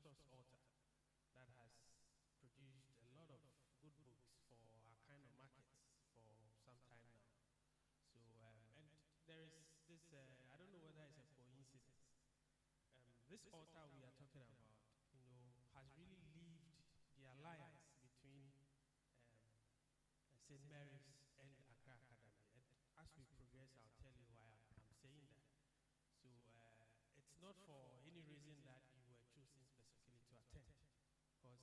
Christos Altar that has produced a lot of good books for our kind of markets for some time now. So, and there is this, I don't know whether it's a coincidence. This altar we are talking about, has really lived the alliance between St. Mary's and Accra Academy. And as we progress, I'll tell you why I'm saying that. So it's not for any reason that you were chosen specifically to attend, because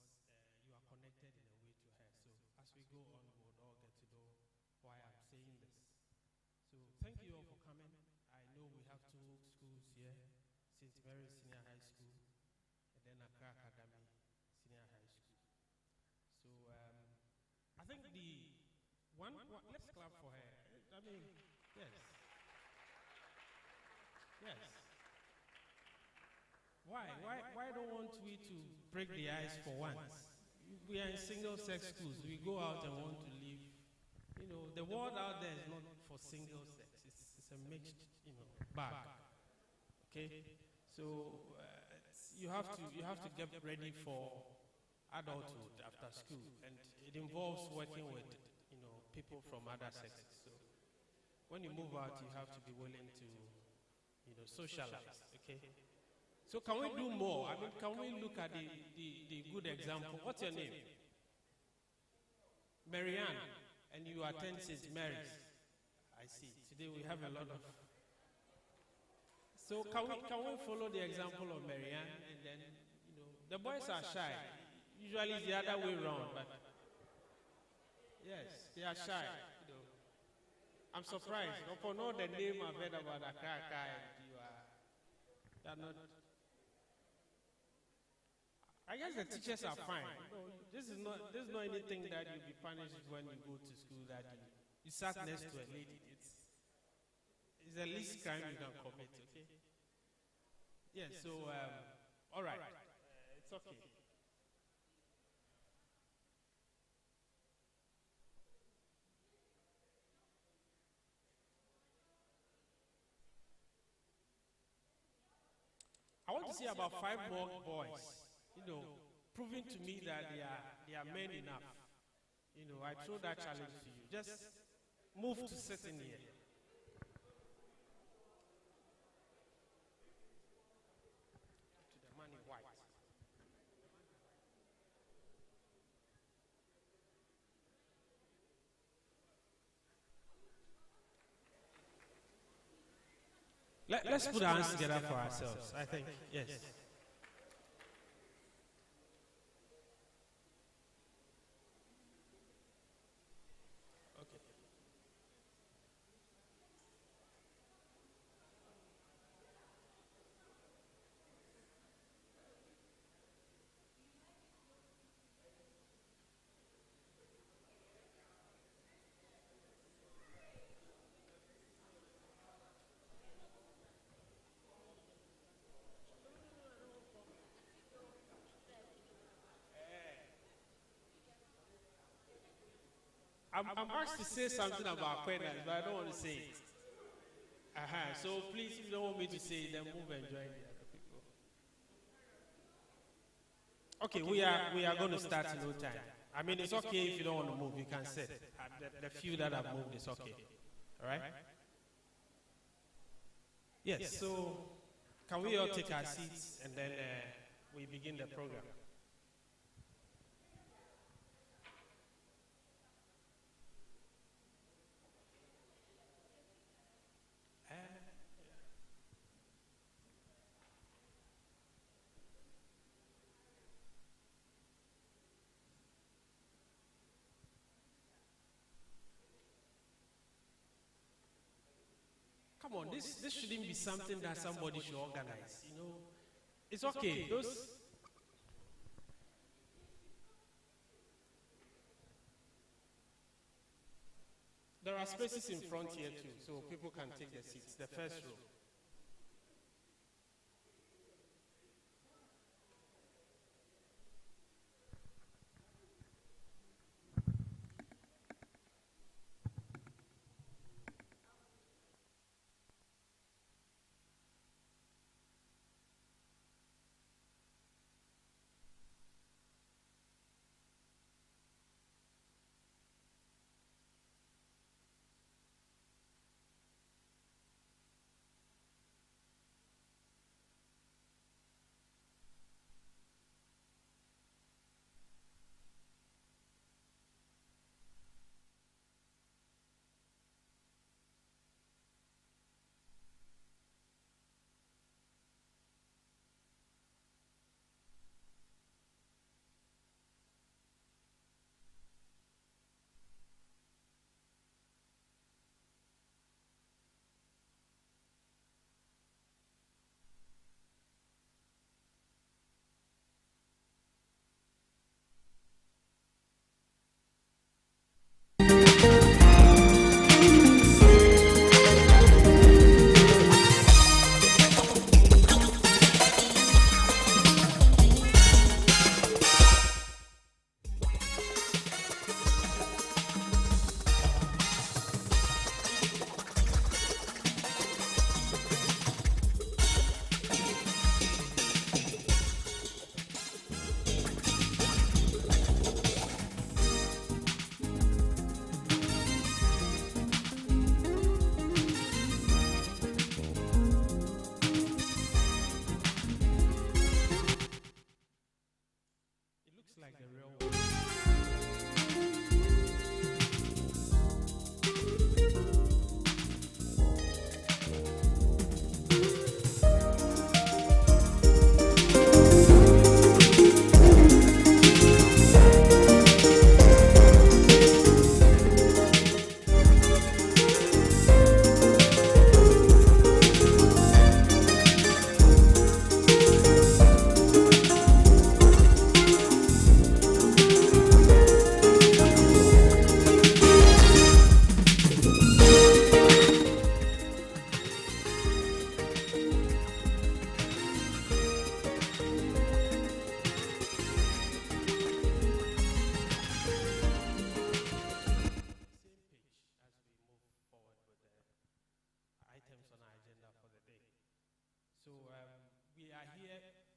you are connected in a way to her. So as we go on, we'll all get to know why I'm saying this. So thank you all for coming. I know we have two schools here, St. Mary's Senior High School and then Accra Academy Senior High School. So I think the one, let's clap for her. I mean, yes. Yes. Why don't want we to break the ice for once? We are in single-sex schools. We go out and want to live. The world out there is not for single sex. It's a mixed, bag. Okay. So you have to get ready for adulthood after school, and it involves working with people from other sexes. So when you move out, you have to be willing to socialize. Okay. So can we do more? I mean, can we look at the good example? What's your name? Marianne, and you attend St. Mary's. I see. Today we have a lot of. So can we follow the example of Marianne, and then the boys are shy. Usually it's the other way around, but yes, they are shy. I'm surprised. Upon all the name I've heard about Accra, you are not. I guess the teachers are fine. This is not anything that you'll be punished when you go to school that you sat next to a lady. It's the least crime you can commit, okay? Yes, so, all right. It's okay. I want to say about 5 more boys, proving to me that they are men enough. I throw that challenge to you. Just move to sit in here. To the man in white. Let's put our hands together for ourselves, I think. Yes. Okay. I'm asked to say something about acquaintance, but I don't want to say it. So please, if you don't want me to say it, then move and join the other people. Okay, we are going to start in no time. I mean, it's okay if you don't want to move, you can sit. The few that have moved is okay. All right? Yes, so can we all take our seats and then we begin the program? Come on, this shouldn't be something that somebody should organize. It's okay. There are spaces in front here too, so people can take the seats. The first row.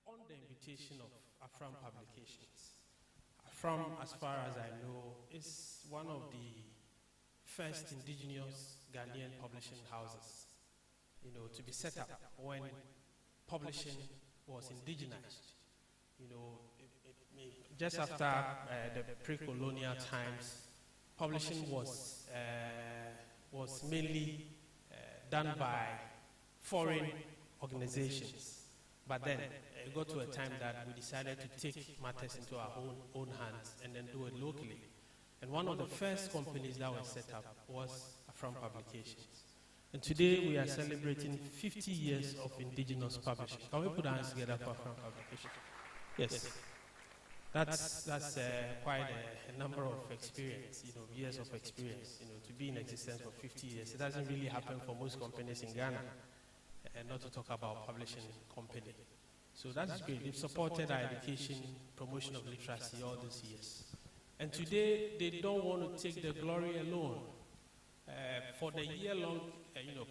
on the invitation of Afram Publications. Afram, as far as I know, is one of the first indigenous Ghanaian publishing houses, to be set up when publishing was indigenized. Just after the pre-colonial times, publishing was mainly done by foreign organizations. But then it got to a time that we decided to take matters into our own hands and then do it locally. And one of the first companies that was set up was Afram Publications. And today we are celebrating 50 years of indigenous publishing. Can we put our hands together for Afram Publications? Yes. That's quite a number of experience, years of experience, to be in existence for 50 years. It doesn't really happen for most companies in Ghana, and not to talk about publishing company. So that's great. They've supported our education, promotion of literacy all these years. And today, they don't want to take the glory alone. For the year-long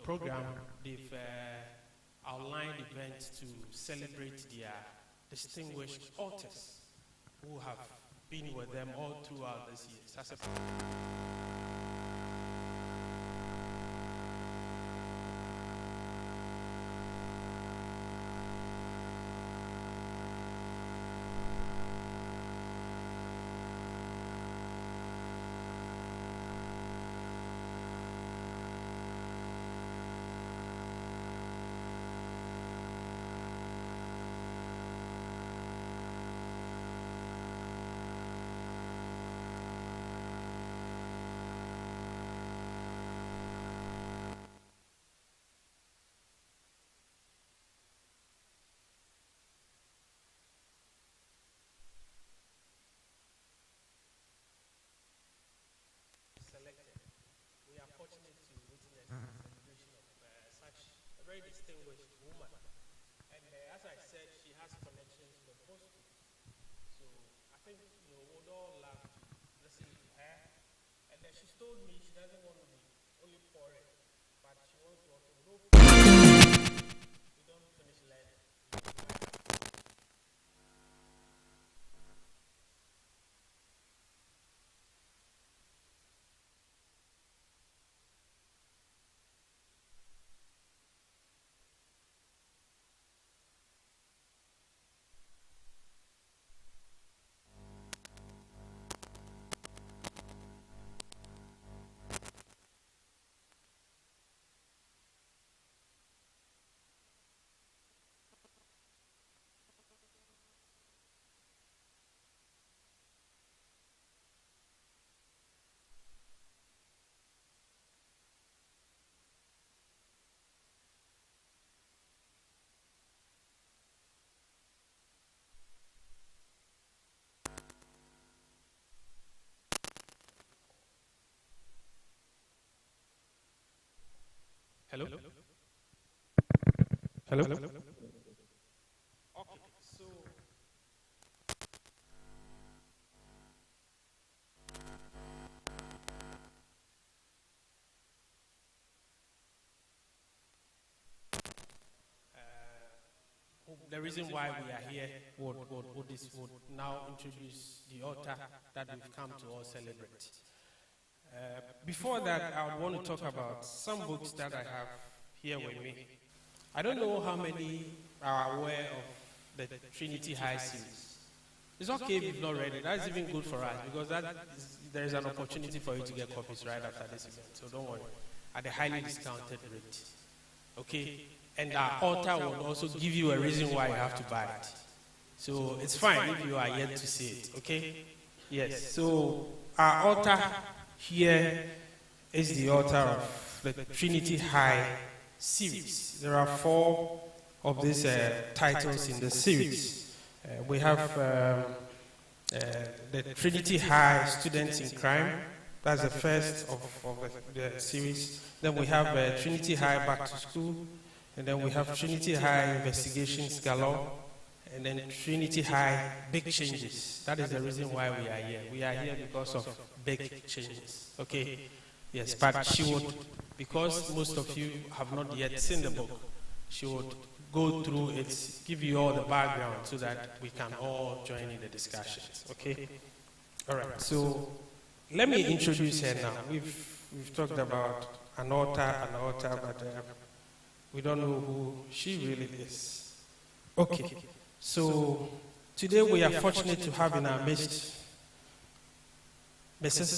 program, they've outlined events to celebrate their distinguished authors who have been with them all throughout these years. Very distinguished woman, and as I said, she has connections with both schools. So I think we would all love to listen to her. And then she's told me she doesn't want to be only foreign, but she wants to also know. We don't finish learning. Hello? Hello? Hello? Okay, so the reason why we are here would now introduce the author that we've come to all celebrate. Before that, I would want to talk about some books that I have here with me. I don't know how many are aware of the Trinity High series. It's okay if you've not read it. That's even good for us because there is an opportunity for you to get copies right after this event. So don't worry. At a highly discounted rate. Okay? And our author will also give you a reason why you have to buy it. So it's fine if you are yet to see it. Okay? Yes. So our author here is the author of the Trinity High series. There are 4 of these titles in the series. We have the Trinity High Students in Crime. That's the first of the series. Then we have Trinity High Back to School. And then we have Trinity High Investigations Galore. And then Trinity High Big Changes. That is the reason why we are here. We are here because of big changes. Okay? Yes, but she would, because most of you have not yet seen the book, she would go through it, give you all the background so that we can all join in the discussions, okay? All right, so let me introduce her now. We've talked about an author, but we don't know who she really is. Okay, so today we are fortunate to have in our midst Mrs.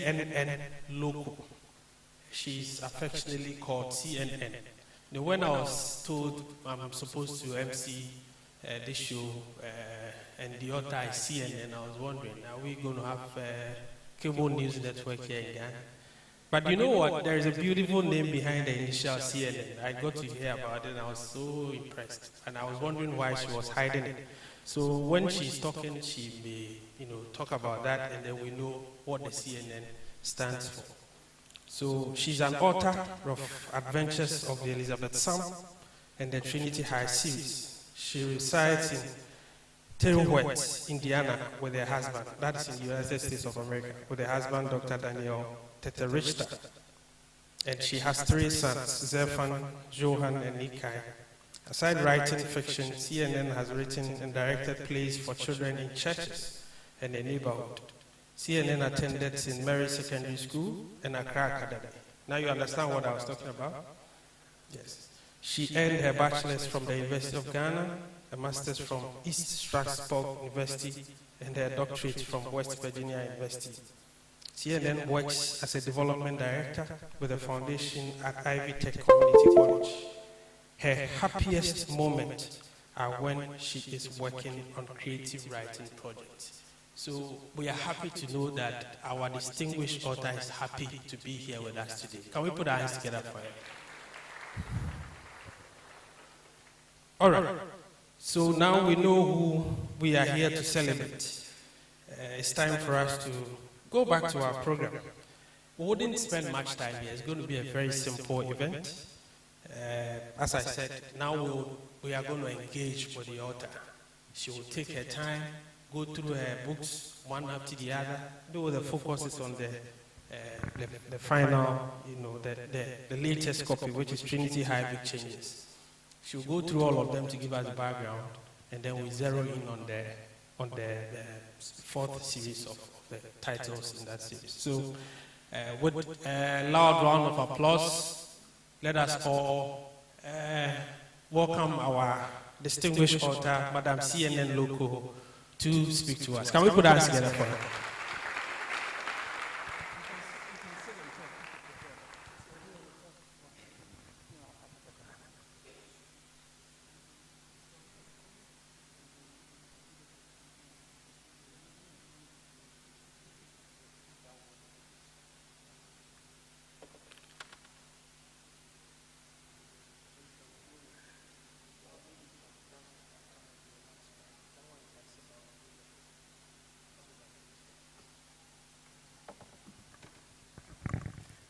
CNN Lokko. She's affectionately called CNN. Now, when I was told I'm supposed to MC this show and the author is CNN, I was wondering, are we going to have cable news network here in Ghana? But you know what? There is a beautiful name behind the initial CNN. I got to hear about it and I was so impressed. And I was wondering why she was hiding it. So when she's talking, she may, talk about that, and then we know what the CNN stands for. So she's an author of Adventures of the Elizabeth Sam and the Trinity High series. She resides in Terre-Haute, Indiana, with her husband. That's in the United States of America, with her husband, Dr. Daniel Richter. And she has 3 sons, Zephan, Johan, and Nikai. Aside writing fiction, CNN has written and directed plays for children in churches and the neighborhood. CNN attended St. Mary's Secondary School and Accra Academy. Now you understand what I was talking about? Yes. She earned her bachelor's from the University of Ghana, a master's from East Stroudsburg University, and her doctorate from West Virginia University. CNN works as a development director with a foundation at Ivy Tech Community College. Her happiest moments are when she is working on creative writing projects. So we are happy to know that our distinguished author is happy to be here with us today. Can we put our hands together for her? All right. So now we know who we are here to celebrate. It's time for us to go back to our program. We wouldn't spend much time here. It's going to be a very simple event. As I said, now we are going to engage with the author. She will take her time, go through her books one after the other, though the focus is on the final, the latest copy, which is Trinity High Big Changes. She'll go through all of them to give us the background, and then we zero in on the 4th series of the titles in that series. So, with a loud round of applause, let us all welcome our distinguished author, Madam CNN Lokko, to speak to us. Can we put our hands together for her?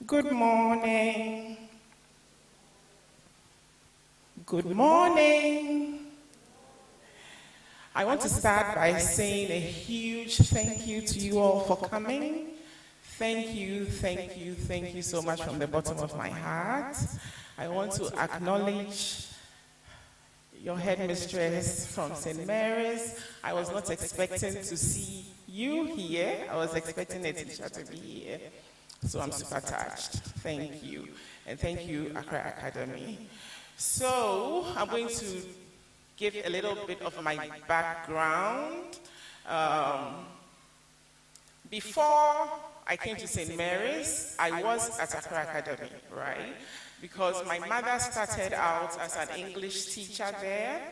Good morning. Good morning. I want to start by saying a huge thank you to you all for coming. Thank you so much from the bottom of my heart. I want to acknowledge your headmistress from St. Mary's. I was not expecting to see you here. I was expecting a teacher to be here. So I'm super touched. Thank you. And thank you, Accra Academy. So I'm going to give a little bit of my background. Before I came to St. Mary's, I was at Accra Academy, right? Because my mother started out as an English teacher there.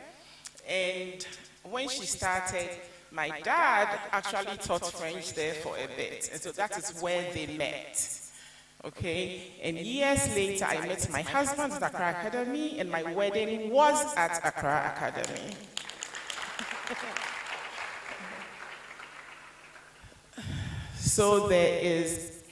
And when she started, my dad actually taught French there for a bit, and so that is where they met. Okay, and years later, I met my husband at Accra Academy, and my wedding was at Accra Academy. So there is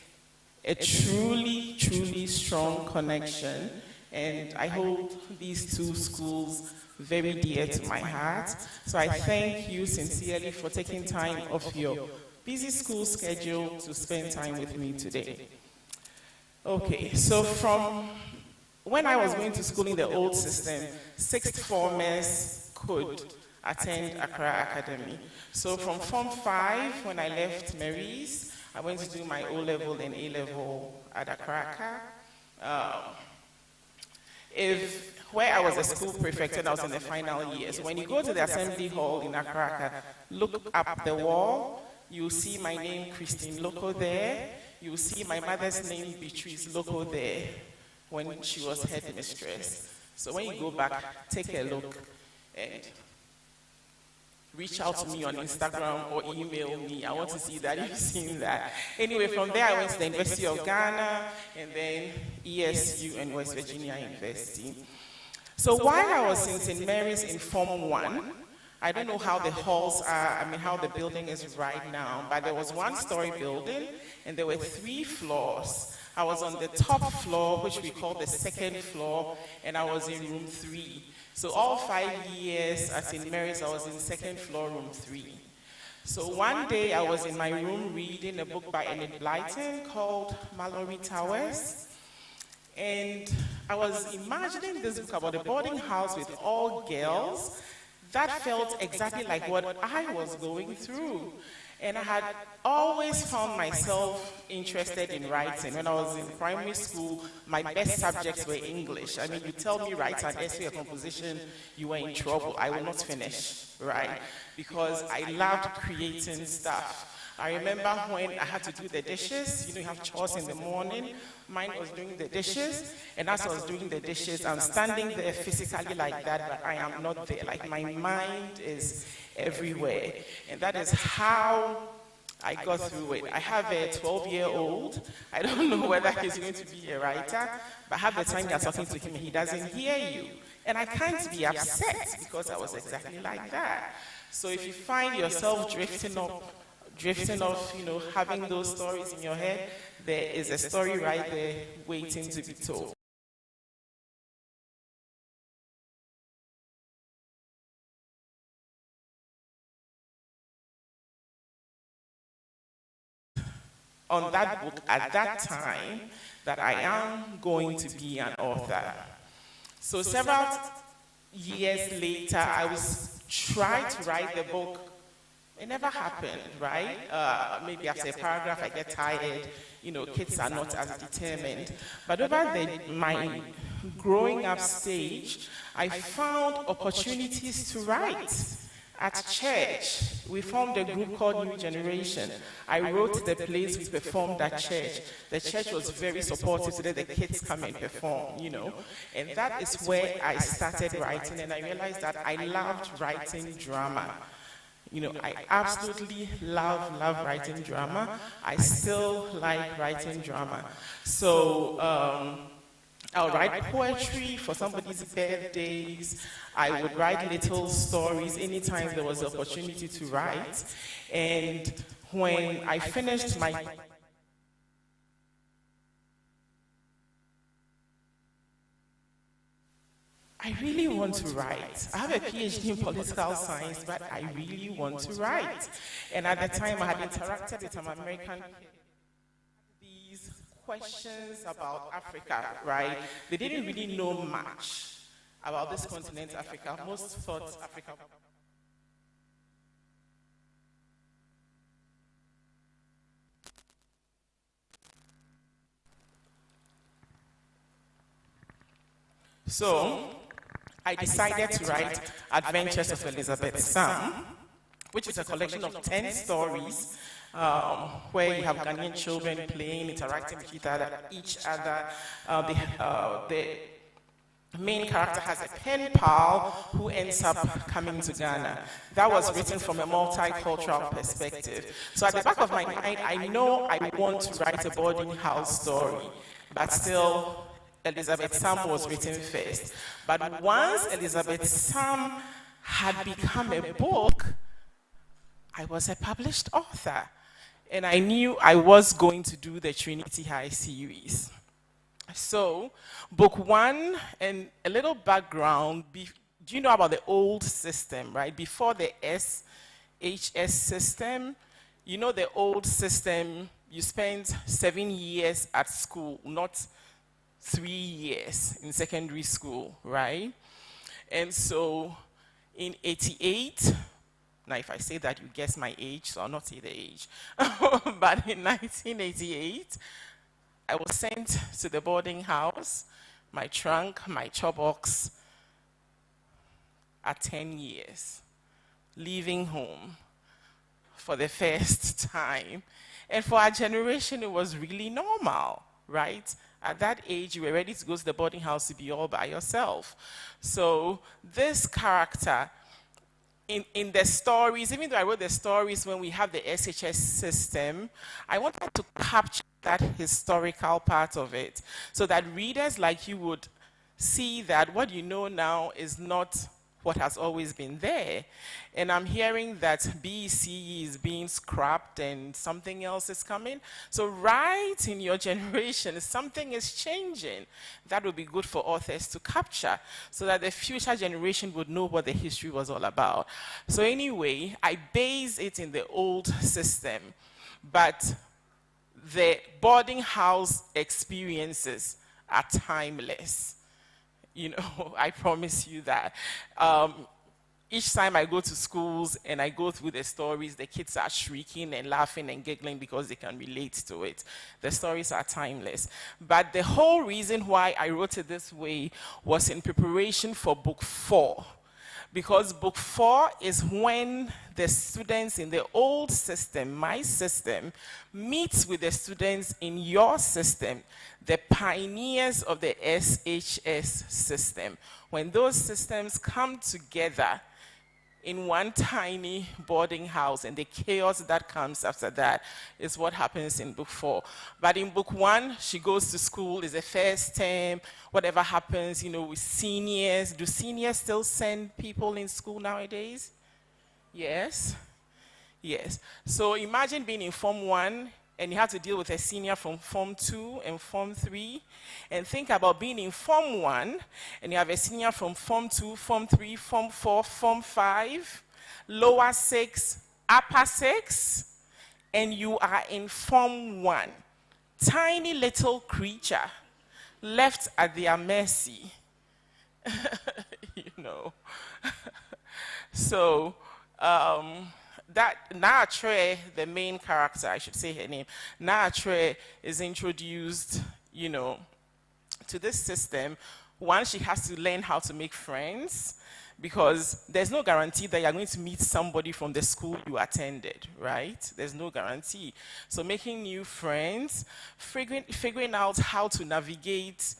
a truly strong connection, and I hold these two schools very dear to my heart. So I thank you sincerely for taking time off your busy school schedule to spend time with me today. Okay, so from when I was going to school in the old system, sixth formers could attend Accra Academy. So from Form 5, when I left Mary's, I went to do my O-level and A-level at Accra. Where I was a school prefect and I was in the final years, when you go to the assembly hall in Accra, look up the wall, you'll see my name, Christine Lokko, there. You'll see my mother's name, Beatrice Lokko, there, when she was headmistress. So when you go back, take a look and reach out to me on Instagram or email me. I want to see that you've seen that. Anyway, from there I went to the University of Ghana and then ESU and West Virginia University. So while I was in St. Mary's in Form 1, I don't know how the halls are, how the building is right now, but there was one-story building and there were 3 floors. I was on the top floor, which we call the second floor, and I was in room 3. So all 5 years at St. Mary's, I was in second floor, room 3. So one day I was in my room reading a book by Enid Blyton called Mallory Towers. And I was imagining this book about a boarding house with all girls that felt exactly like what I was going through. And I had always found myself interested in writing. When I was in primary school, my best subjects were English. You tell me write an essay or composition, you were in trouble. I will not finish, right? Because I loved creating stuff. I remember when I had to do the dishes, you have chores in the morning. Mine was doing the dishes, and as I was doing the dishes, I'm standing there physically like that, but I am not there. Like my mind is everywhere. And that is how I got through it. I have a 12-year-old. I don't know whether he's going to be a writer, but half the time you're talking to him, he doesn't hear you. And I can't be upset because I was exactly like that. So if you find yourself drifting off, having those stories in your head, there is a story right there waiting to be told. On that book at that time that I am going to be an author. So several years later, I was trying to write the book. It never happened, right? Maybe after a paragraph, I get tired. Kids are not as determined. But over my growing up stage, I found opportunities to write. At church, we formed a group called New Generation. I wrote the plays we performed at church. The church was very supportive so that the kids come and perform, And that is where I started writing, and I realized that I loved writing drama. I absolutely love writing drama. I still like writing drama. So I'll write poetry for somebody's birthdays. I would write little stories anytime there was the opportunity to write. And when I finished my I really want to write. I have a PhD in political science, but I really want to write. And at the time, I had interacted with some American kids. These questions about Africa, right? They didn't really know much about this continent, Africa. Most thought Africa. So I decided to write Adventures of Elizabeth Sam, which is a collection of 10 stories where you have Ghanaian children playing, interacting with each other. The main character has a pen pal who ends up coming to Ghana. That was written from a multicultural perspective. So at the back of my mind, I know I want to write a boarding house story, but still Elizabeth Sam was written first. But once Elizabeth Sam had become a book, I was a published author. And I knew I was going to do the Trinity High series. So, book 1, and a little background. Do you know about the old system, right? Before the SHS system, the old system, you spent 7 years at school, not 3 years in secondary school, right? And so in 88, now if I say that, you guess my age, so I'll not say the age. But in 1988, I was sent to the boarding house, my trunk, my box, at 10 years, leaving home for the first time. And for our generation, it was really normal, right? At that age, you were ready to go to the boarding house to be all by yourself. So this character, in the stories, even though I wrote the stories when we have the SHS system, I wanted to capture that historical part of it so that readers like you would see that what you know now is not what has always been there. And I'm hearing that BCE is being scrapped and something else is coming. So right in your generation, something is changing. That would be good for authors to capture so that the future generation would know what the history was all about. So anyway, I base it in the old system, but the boarding house experiences are timeless. You know, I promise you that. Each time I go to schools and I go through the stories, the kids are shrieking and laughing and giggling because they can relate to it. The stories are timeless. But the whole reason why I wrote it this way was in preparation for book 4. Because book 4 is when the students in the old system, my system, meets with the students in your system, the pioneers of the SHS system. When those systems come together in one tiny boarding house, and the chaos that comes after that is what happens in book 4. But in book 1, she goes to school, is the first term, whatever happens, you know, with seniors. Do seniors still send people in school nowadays? Yes? Yes. So imagine being in Form 1, and you have to deal with a senior from Form 2 and Form 3, and think about being in Form 1, and you have a senior from Form 2, Form 3, Form 4, Form 5, lower 6, upper 6, and you are in Form 1. Tiny little creature left at their mercy. You know. So, that Naatre, the main character, I should say her name, Naatre is introduced, you know, to this system. One, she has to learn how to make friends because there's no guarantee that you're going to meet somebody from the school you attended, right? There's no guarantee. So making new friends, figuring out how to navigate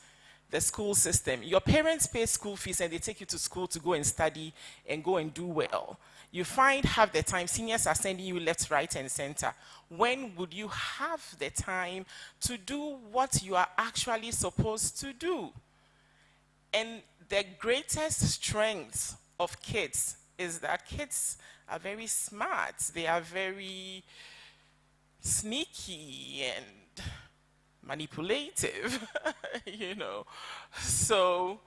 the school system. Your parents pay school fees and they take you to school to go and study and go and do well. You find half the time seniors are sending you left, right, and center. When would you have the time to do what you are actually supposed to do? And the greatest strength of kids is that kids are very smart. They are very sneaky and manipulative, you know. So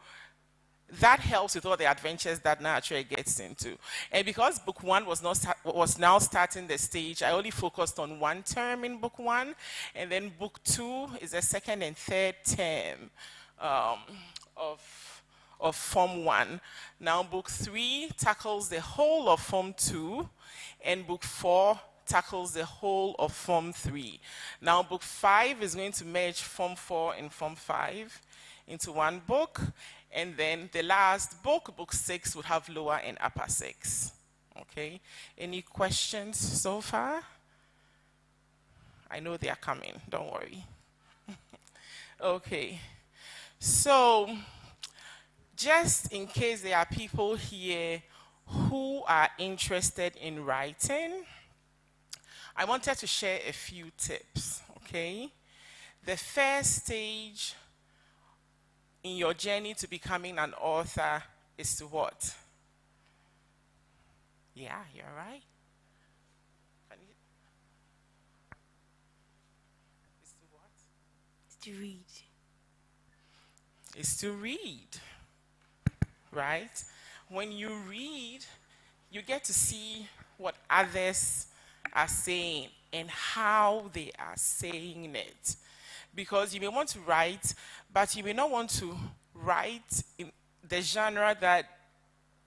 that helps with all the adventures that Naatre gets into. And because book 1 was now starting the stage, I only focused on one term in book 1, and then book 2 is the second and third term of Form 1. Now book 3 tackles the whole of Form 2, and book 4 tackles the whole of Form 3. Now book 5 is going to merge Form 4 and Form 5 into one book, and then the last book, book 6, would have lower and upper 6. Okay? Any questions so far? I know they are coming, don't worry. Okay. So, just in case there are people here who are interested in writing, I wanted to share a few tips, okay? The first stage in your journey to becoming an author is to what? Yeah, you're right. Is to what? It's to read. Is to read, right? When you read, you get to see what others are saying and how they are saying it. because you may want to write, but you may not want to write in the genre that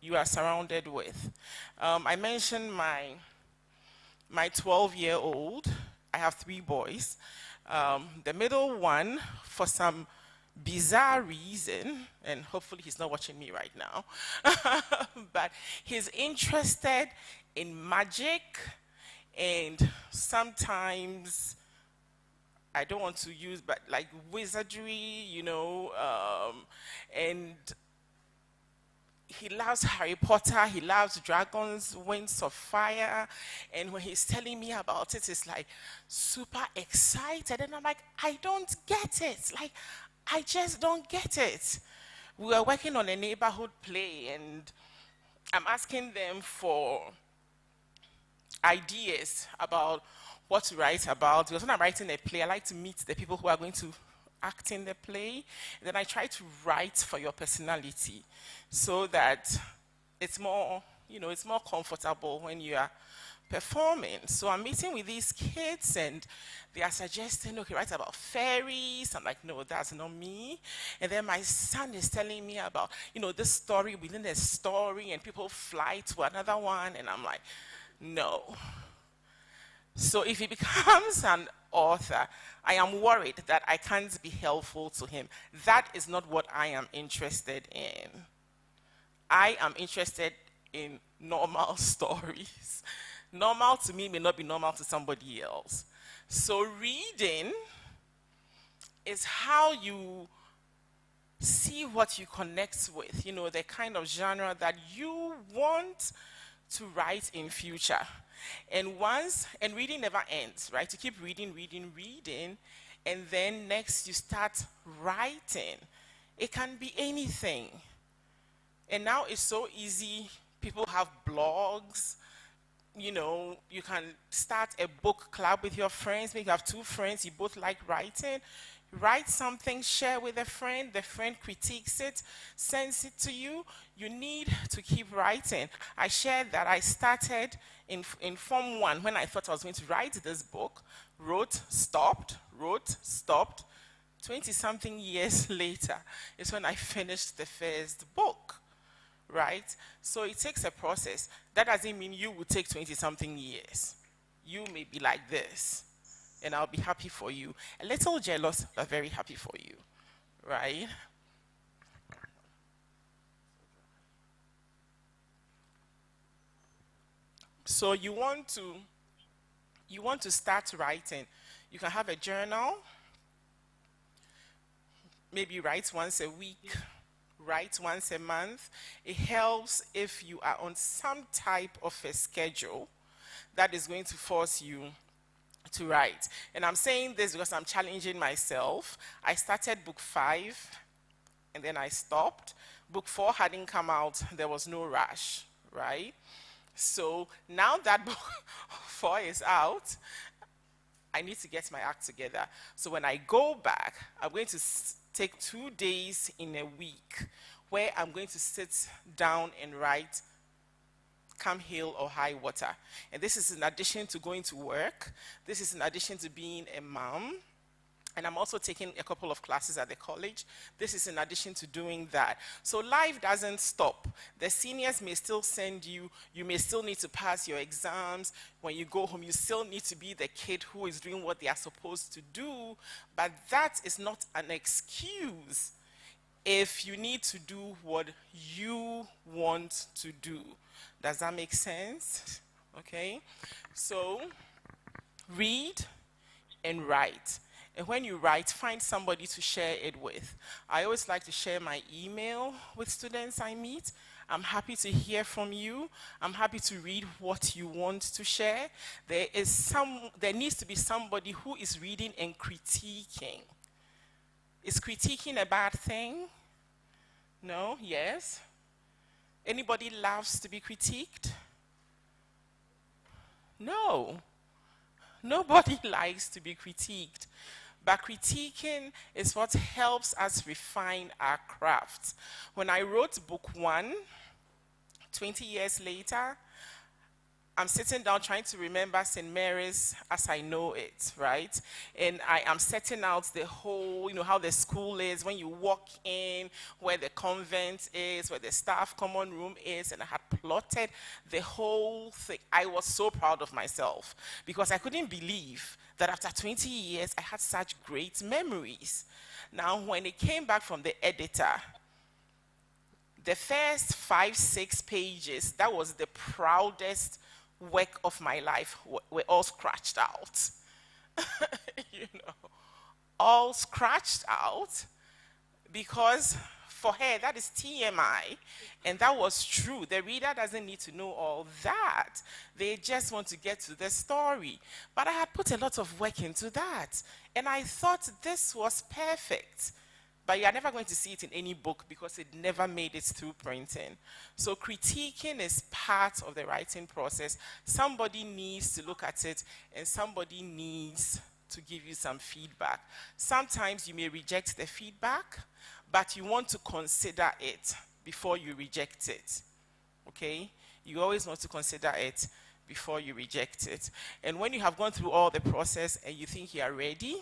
you are surrounded with. I mentioned my 12-year-old. I have 3 boys. The middle one, for some bizarre reason, and hopefully he's not watching me right now, but he's interested in magic, and sometimes, I don't want to use, but like wizardry, and he loves Harry Potter, he loves dragons, winds of fire, and when he's telling me about it, it's like super excited, and I'm like, I don't get it. Like, I just don't get it. We were working on a neighborhood play, and I'm asking them for ideas about what to write about. Because when I'm writing a play, I like to meet the people who are going to act in the play. And then I try to write for your personality so that it's more, it's more comfortable when you are performing. So I'm meeting with these kids, and they are suggesting, okay, write about fairies. I'm like, no, that's not me. And then my son is telling me about, this story within a story, and people fly to another one, and I'm like, no. So if he becomes an author, I am worried that I can't be helpful to him. That is not what I am interested in. I am interested in normal stories. Normal to me may not be normal to somebody else. So reading is how you see what you connect with, the kind of genre that you want to write in future. And reading never ends, right? You keep reading, and then next you start writing. It can be anything. And now it's so easy. People have blogs. You can start a book club with your friends. Maybe you have 2 friends, you both like writing. Write something, share with a friend, the friend critiques it, sends it to you. You need to keep writing. I shared that I started in Form 1 when I thought I was going to write this book. Wrote, stopped. 20-something years later is when I finished the first book, right? So it takes a process. That doesn't mean you will take 20-something years. You may be like this, and I'll be happy for you. A little jealous, but very happy for you, right? So you want to start writing. You can have a journal. Maybe write once a week, write once a month. It helps if you are on some type of a schedule that is going to force you to write. And I'm saying this because I'm challenging myself. I started book 5, and then I stopped. Book 4 hadn't come out. There was no rush, right? So now that book 4 is out, I need to get my act together. So when I go back, I'm going to take 2 days in a week where I'm going to sit down and write come hail or high water. And this is in addition to going to work. This is in addition to being a mom. And I'm also taking a couple of classes at the college. This is in addition to doing that. So life doesn't stop. The seniors may still send you. You may still need to pass your exams. When you go home, you still need to be the kid who is doing what they are supposed to do. But that is not an excuse if you need to do what you want to do. Does that make sense? Okay. So read and write. And when you write, find somebody to share it with. I always like to share my email with students I meet. I'm happy to hear from you. I'm happy to read what you want to share. There needs to be somebody who is reading and critiquing. Is critiquing a bad thing? No? Yes? Anybody loves to be critiqued? No. Nobody likes to be critiqued. But critiquing is what helps us refine our craft. When I wrote book 1, 20 years later, I'm sitting down trying to remember St. Mary's as I know it, right? And I am setting out the whole, how the school is, when you walk in, where the convent is, where the staff common room is, and I had plotted the whole thing. I was so proud of myself because I couldn't believe that after 20 years, I had such great memories. Now, when it came back from the editor, the first 5-6 pages, that was the proudest work of my life, were all scratched out. All scratched out, because for her, that is TMI, and that was true. The reader doesn't need to know all that. They just want to get to the story. But I had put a lot of work into that, and I thought this was perfect. But you are never going to see it in any book because it never made it through printing. So critiquing is part of the writing process. Somebody needs to look at it, and somebody needs to give you some feedback. Sometimes you may reject the feedback, but you want to consider it before you reject it. Okay? You always want to consider it before you reject it. And when you have gone through all the process and you think you are ready,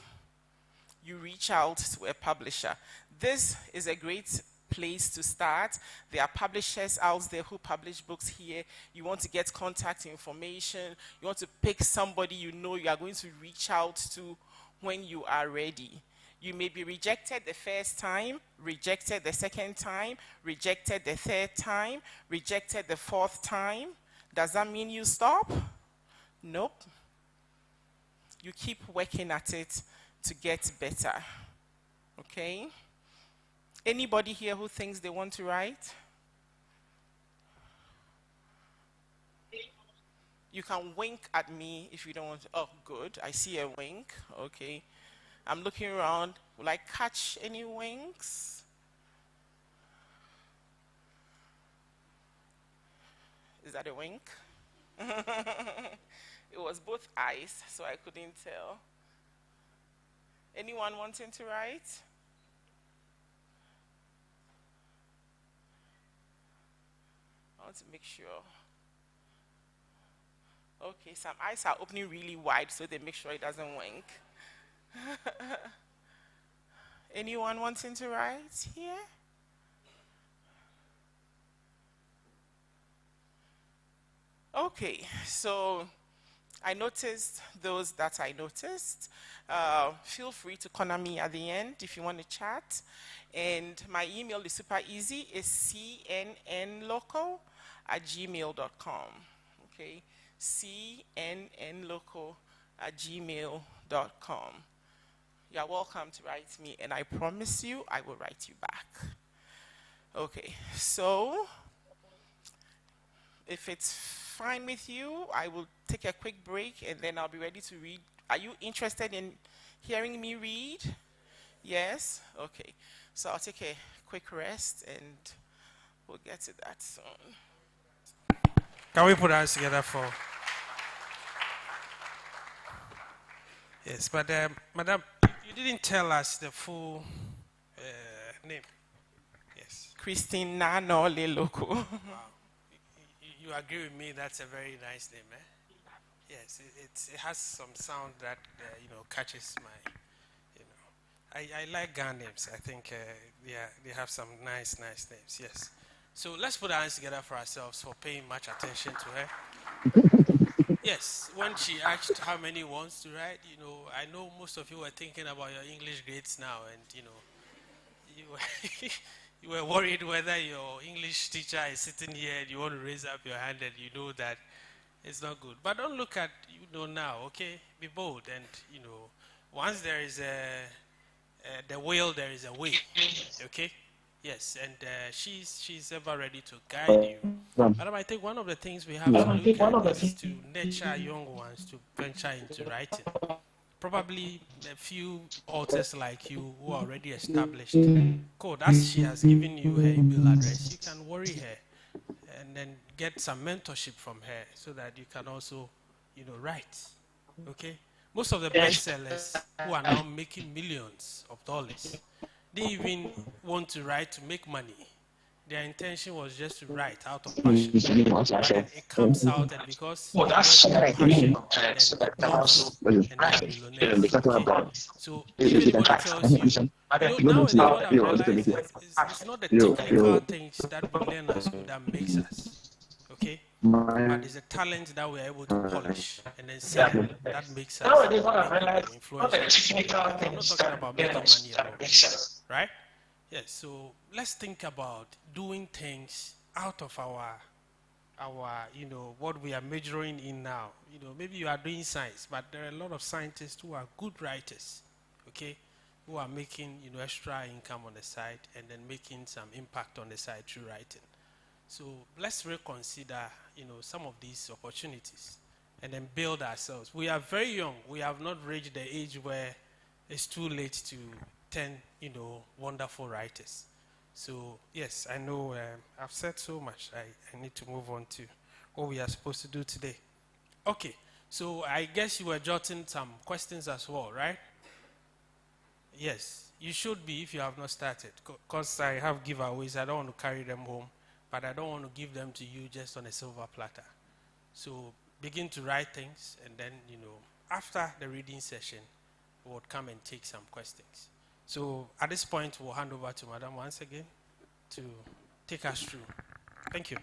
you reach out to a publisher. This is a great place to start. There are publishers out there who publish books here. You want to get contact information. You want to pick somebody you are going to reach out to when you are ready. You may be rejected the first time, rejected the second time, rejected the third time, rejected the fourth time. Does that mean you stop? Nope. You keep working at it to get better. Okay? Anybody here who thinks they want to write? You can wink at me if you don't want to. Oh, good. I see a wink. Okay. I'm looking around. Will I catch any winks? Is that a wink? It was both eyes, so I couldn't tell. Anyone wanting to write? I want to make sure. Okay, some eyes are opening really wide so they make sure it doesn't wink. Anyone wanting to write here? Okay, so I noticed those that I noticed. Feel free to corner me at the end if you want to chat. And my email is super easy. It's cnnlokko@gmail.com. Okay, cnnlokko@gmail.com. You're welcome to write me, and I promise you I will write you back. Okay, so if it's fine with you, I will take a quick break and then I'll be ready to read. Are you interested in hearing me read? Yes? Okay. So I'll take a quick rest and we'll get to that soon. Can we put our hands together for... Yes, but Madam, you didn't tell us the full name. Yes. Christina Nole Lokko. Wow. You agree with me? That's a very nice name, eh? Yes, it has some sound that catches my. I like Ghana names. I think they have some nice names. Yes. So let's put our hands together for ourselves for paying much attention to her. Yes, when she asked how many wants to write, I know most of you were thinking about your English grades now, and you were worried whether your English teacher is sitting here and you want to raise up your hand and you know that it's not good. But don't look at now, okay? Be bold, and once there is the will, there is a way, okay? Yes, and she's ever ready to guide you. But I think one of the things we have to look at is to nurture young ones to venture into writing. Probably a few authors like you who are already established. Code, as she has given you her email address, you can worry her and then get some mentorship from her so that you can also, write. Okay? Most of the bestsellers who are now making millions of dollars, they even want to write to make money. their intention was just to write out of passion. But then it comes out, and because they wrote with passion, then it moves and they are millionaires. Okay? So if anybody tells you, nowadays what I've realized is it's not the technical things that we learn at school that makes us. Okay? But it's a talent that we're able to polish and then sell that makes us influential. I'm not talking about making money alone. Right? Yes, so let's think about doing things out of our what we are majoring in now. Maybe you are doing science, but there are a lot of scientists who are good writers, okay, who are making extra income on the side and then making some impact on the side through writing. So let's reconsider some of these opportunities and then build ourselves. We are very young. We have not reached the age where it's too late to turn wonderful writers. So yes, I know I've said so much. I need to move on to what we are supposed to do today. Okay, so I guess you were jotting some questions as well, right? Yes, you should be if you have not started, because I have giveaways. I don't want to carry them home, but I don't want to give them to you just on a silver platter. So begin to write things, and then after the reading session, we'll come and take some questions. So at this point, we'll hand over to Madam once again to take us through. Thank you.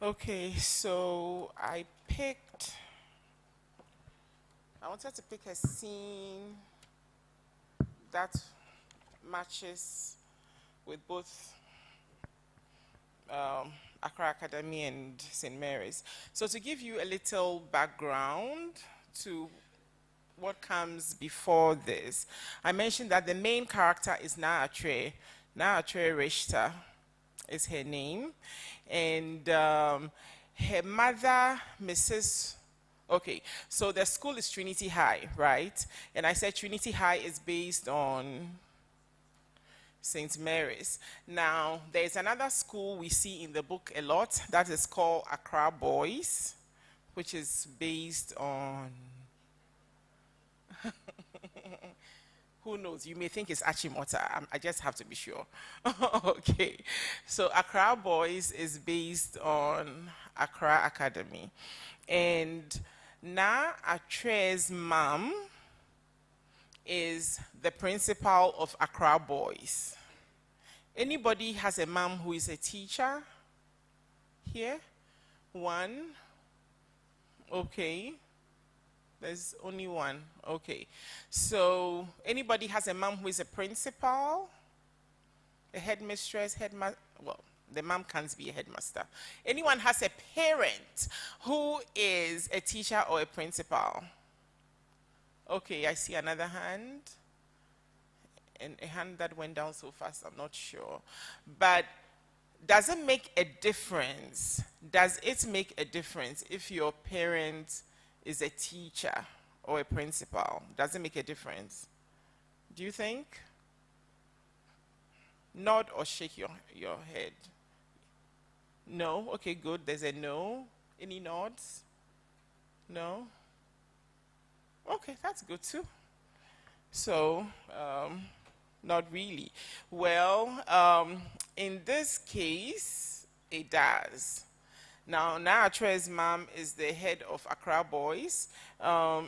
Okay, so I wanted to pick a scene that matches with both Accra Academy and St. Mary's. So to give you a little background to what comes before this, I mentioned that the main character is Naatre. Naatre Richter is her name. And her mother, Mrs. Okay, so the school is Trinity High, right? And I said Trinity High is based on St. Mary's. Now, there's another school we see in the book a lot that is called Accra Boys, which is based on who knows? You may think it's Achimota. I just have to be sure. Okay. So Accra Boys is based on Accra Academy. And Na Atre's mom is the principal of Accra Boys. Anybody has a mom who is a teacher here? One? Okay. There's only one. Okay. So anybody has a mom who is a principal, a headmistress, well, the mom can't be a headmaster. Anyone has a parent who is a teacher or a principal? Okay, I see another hand. And a hand that went down so fast, I'm not sure. But does it make a difference? Does it make a difference if your parent is a teacher or a principal? Does it make a difference? Do you think? Nod or shake your head. No? Okay, good. There's a no. Any nods? No? Okay, that's good too. So, not really. Well, in this case, it does. Now, Naatre's mom is the head of Accra Boys.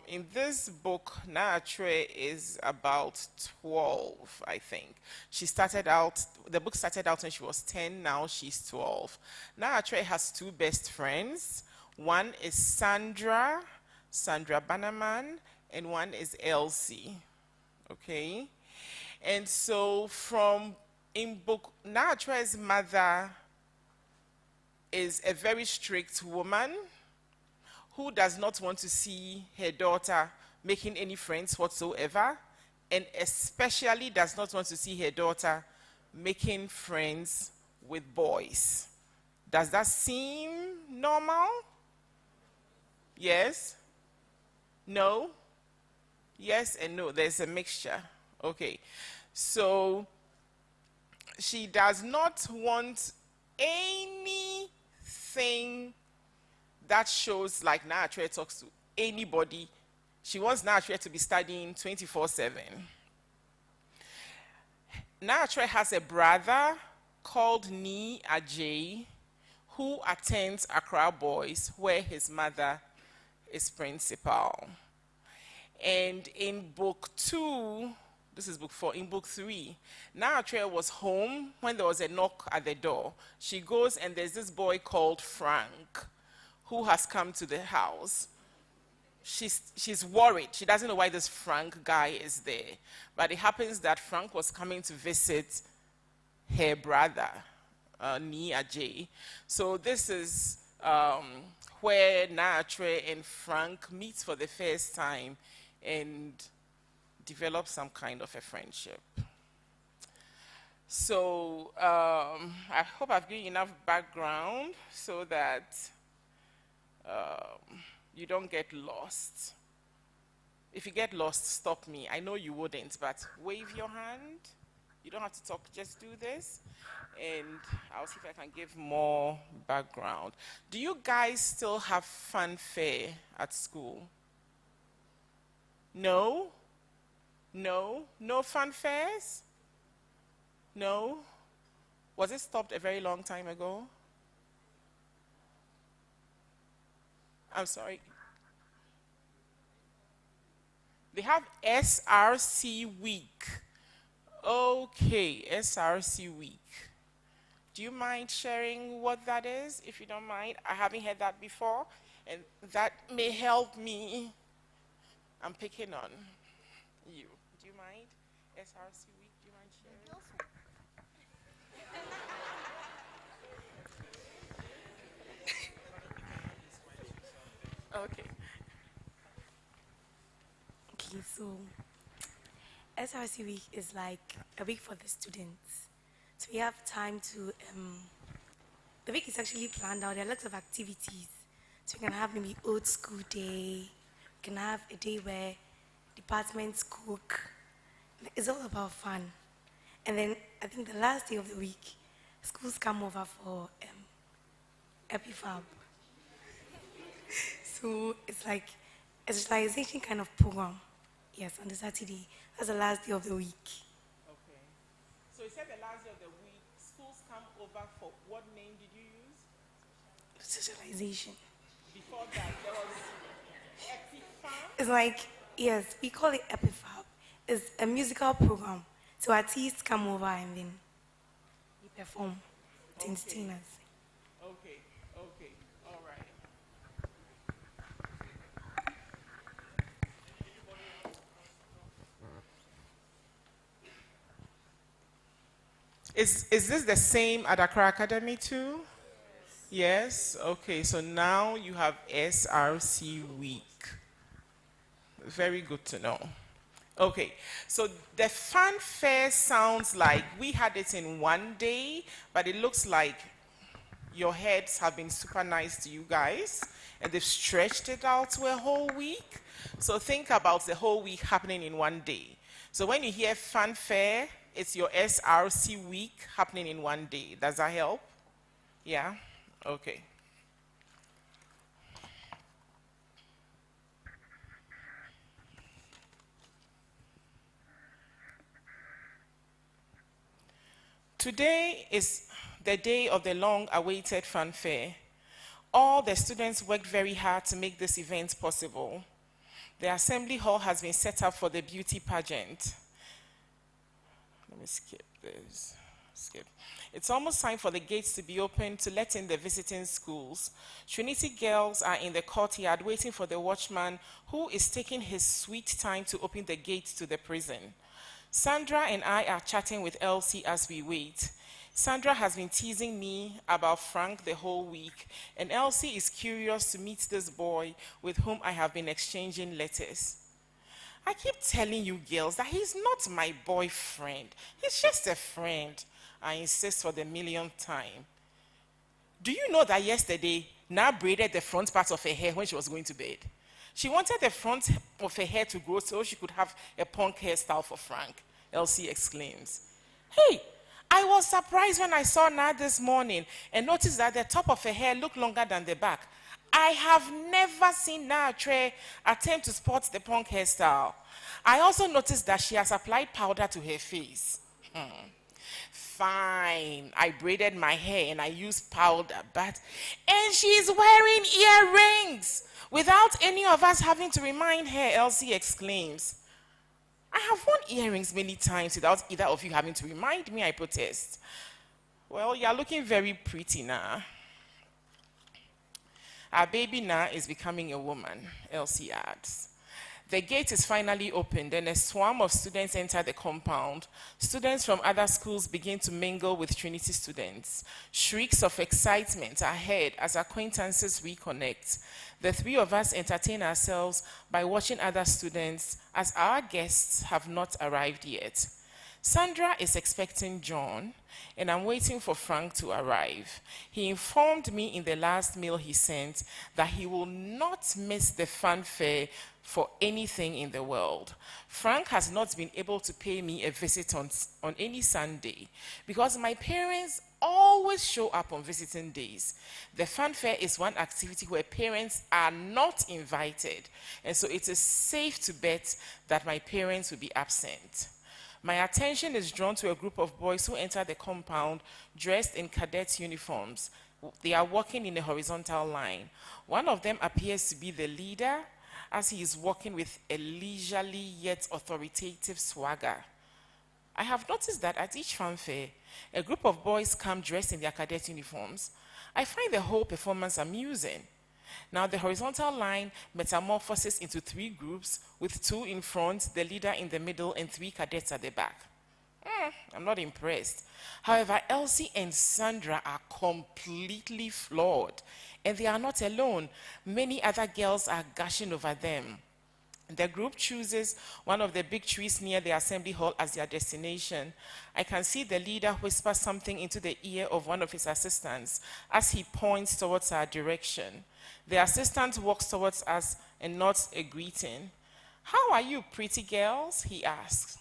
In this book, Naatre is about 12, I think. The book started out when she was 10, now she's 12. Naatre has two best friends. One is Sandra Bannerman, and one is Elsie, okay? And so in book, Naatre's mother is a very strict woman who does not want to see her daughter making any friends whatsoever, and especially does not want to see her daughter making friends with boys. Does that seem normal? Yes? No? Yes and no. There's a mixture. Okay. So she does not want anything that shows like Naatre talks to anybody. She wants Naatre to be studying 24/7. Naatre has a brother called Ni Ajay who attends Accra Boys, where his mother is principal. And in book 2, this is book 4, in book 3, Naatre was home when there was a knock at the door. She goes and there's this boy called Frank who has come to the house. She's worried. She doesn't know why this Frank guy is there. But it happens that Frank was coming to visit her brother, Ni Ajay. So this is where Naatre and Frank meet for the first time and develop some kind of a friendship. So I hope I've given you enough background so that you don't get lost. If you get lost, stop me. I know you wouldn't, but wave your hand. You don't have to talk, just do this. And I'll see if I can give more background. Do you guys still have fanfare at school? No? No? No fanfares? No? Was it stopped a very long time ago? I'm sorry. They have SRC week. Okay, SRC week. Do you mind sharing what that is? If you don't mind, I haven't heard that before, and that may help me. I'm picking on you. Do you mind? SRC week, do you mind sharing? Okay. Okay, so SRC week is like a week for the students. So we have time to, the week is actually planned out. There are lots of activities. So we can have maybe old school day. We can have a day where departments cook. It's all about fun. And then I think the last day of the week, schools come over for Epifab. So it's like a socialization kind of program. Yes, on the Saturday. That's the last day of the week. Okay. So you said the last day of the week, schools come over for what name did you use? Socialization. Before that, there was Epifab. It's like, yes, we call it Epifab. It's a musical program. So artists come over and then we perform to entertain us. Okay, okay, all right. Is this the same at Accra Academy too? Yes? Okay, so now you have SRC week. Very good to know. Okay, so the fanfare sounds like we had it in one day, but it looks like your heads have been super nice to you guys, and they've stretched it out to a whole week. So think about the whole week happening in one day. So when you hear fanfare, it's your SRC week happening in one day. Does that help? Yeah? Okay. Today is the day of the long-awaited fanfare. All the students worked very hard to make this event possible. The assembly hall has been set up for the beauty pageant. Let me skip this. It's almost time for the gates to be opened to let in the visiting schools. Trinity girls are in the courtyard waiting for the watchman who is taking his sweet time to open the gates to the prison. Sandra and I are chatting with Elsie as we wait. Sandra has been teasing me about Frank the whole week, and Elsie is curious to meet this boy with whom I have been exchanging letters. I keep telling you girls that he's not my boyfriend. He's just a friend. I insist for the millionth time. Do you know that yesterday, Na braided the front part of her hair when she was going to bed? She wanted the front of her hair to grow so she could have a punk hairstyle for Frank, Elsie exclaims. Hey, I was surprised when I saw Na this morning and noticed that the top of her hair looked longer than the back. I have never seen Na attempt to sport the punk hairstyle. I also noticed that she has applied powder to her face. Fine, I braided my hair and I used powder, and she's wearing earrings without any of us having to remind her, Elsie exclaims. I have worn earrings many times without either of you having to remind me, I protest. Well, you're looking very pretty now. Our baby now is becoming a woman, Elsie adds. The gate is finally opened and a swarm of students enter the compound. Students from other schools begin to mingle with Trinity students. Shrieks of excitement are heard as acquaintances reconnect. The three of us entertain ourselves by watching other students as our guests have not arrived yet. Sandra is expecting John, and I'm waiting for Frank to arrive. He informed me in the last mail he sent that he will not miss the fanfare for anything in the world. Frank has not been able to pay me a visit on any Sunday because my parents always show up on visiting days. The fanfare is one activity where parents are not invited, and so it is safe to bet that my parents will be absent. My attention is drawn to a group of boys who enter the compound dressed in cadet uniforms. They are walking in a horizontal line. One of them appears to be the leader, as he is walking with a leisurely yet authoritative swagger. I have noticed that at each fanfare, a group of boys come dressed in their cadet uniforms. I find the whole performance amusing. Now the horizontal line metamorphoses into three groups, with two in front, the leader in the middle, and three cadets at the back. I'm not impressed. However, Elsie and Sandra are completely flawed, and they are not alone. Many other girls are gushing over them. The group chooses one of the big trees near the assembly hall as their destination. I can see the leader whisper something into the ear of one of his assistants as he points towards our direction. The assistant walks towards us and nods a greeting. How are you, pretty girls? He asks.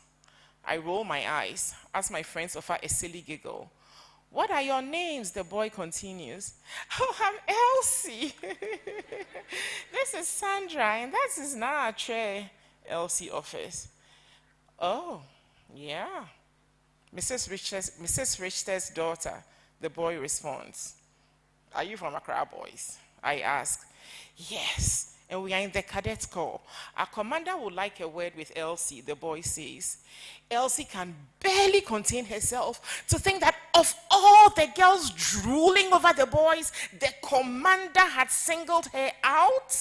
I roll my eyes as my friends offer a silly giggle. What are your names? The boy continues. Oh, I'm Elsie. This is Sandra, and that is Naatre, Elsie offers. Oh, yeah. Mrs. Richter's daughter, the boy responds. Are you from Accra, boys? I ask. Yes, and we are in the cadet corps. Our commander would like a word with Elsie, the boy says. Elsie can barely contain herself to think that of all the girls drooling over the boys, the commander had singled her out.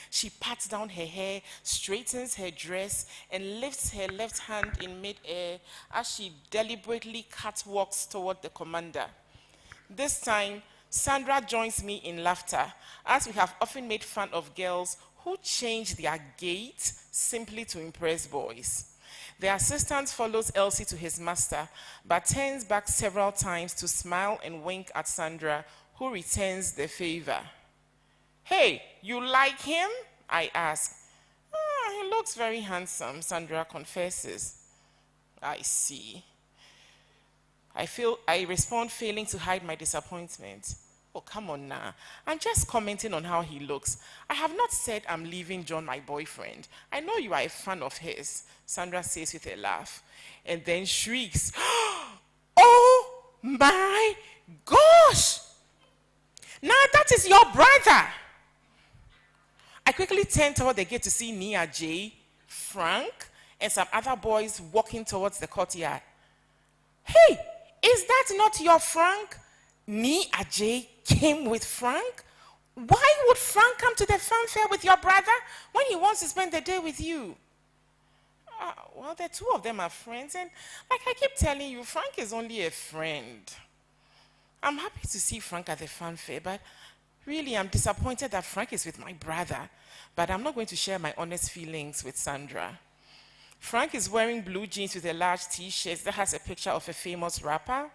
She pats down her hair, straightens her dress, and lifts her left hand in midair as she deliberately catwalks toward the commander. This time, Sandra joins me in laughter, as we have often made fun of girls who change their gait simply to impress boys. The assistant follows Elsie to his master, but turns back several times to smile and wink at Sandra, who returns the favor. Hey, you like him? I ask. He looks very handsome, Sandra confesses. I see. I respond, failing to hide my disappointment. Oh, come on now. I'm just commenting on how he looks. I have not said I'm leaving John, my boyfriend. I know you are a fan of his, Sandra says with a laugh, and then shrieks, Oh my gosh! Now that is your brother! I quickly turn toward the gate to see Nia J, Frank, and some other boys walking towards the courtyard. Hey, is that not your Frank? Nia J came with Frank? Why would Frank come to the fanfare with your brother when he wants to spend the day with you? Well, the two of them are friends, and like I keep telling you, Frank is only a friend. I'm happy to see Frank at the fanfare, but really I'm disappointed that Frank is with my brother, but I'm not going to share my honest feelings with Sandra. Frank is wearing blue jeans with a large t-shirt that has a picture of a famous rapper.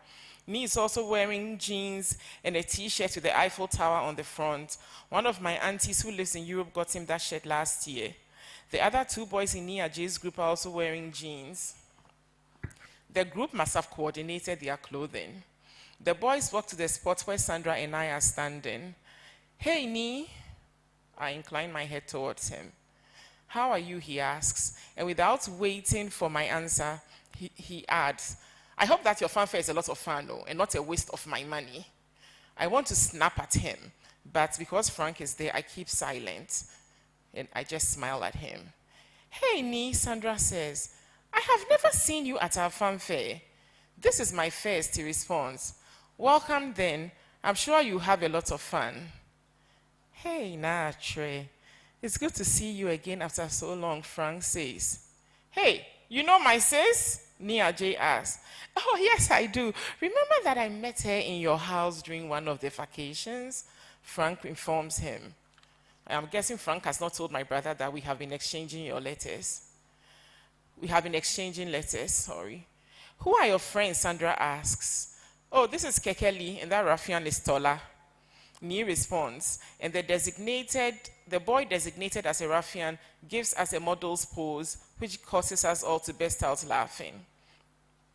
Nee is also wearing jeans and a t-shirt with the Eiffel Tower on the front. One of my aunties who lives in Europe got him that shirt last year. The other two boys in Nia J's group are also wearing jeans. The group must have coordinated their clothing. The boys walk to the spot where Sandra and I are standing. Hey, Nee. I incline my head towards him. How are you, he asks. And without waiting for my answer, he adds, I hope that your fanfare is a lot of fun, and not a waste of my money. I want to snap at him, but because Frank is there, I keep silent. And I just smile at him. Hey, Nee, Sandra says, I have never seen you at our fanfare. This is my first, he responds. Welcome then. I'm sure you have a lot of fun. Hey, Natre. It's good to see you again after so long, Frank says. Hey, you know my sis? Nia J asks. Oh, yes, I do. Remember that I met her in your house during one of the vacations? Frank informs him. I'm guessing Frank has not told my brother that we have been exchanging your letters. We have been exchanging letters, sorry. Who are your friends, Sandra asks. Oh, this is Kekeli, and that ruffian is Tola. Nee responds, and the boy designated as a ruffian gives us a model's pose, which causes us all to burst out laughing.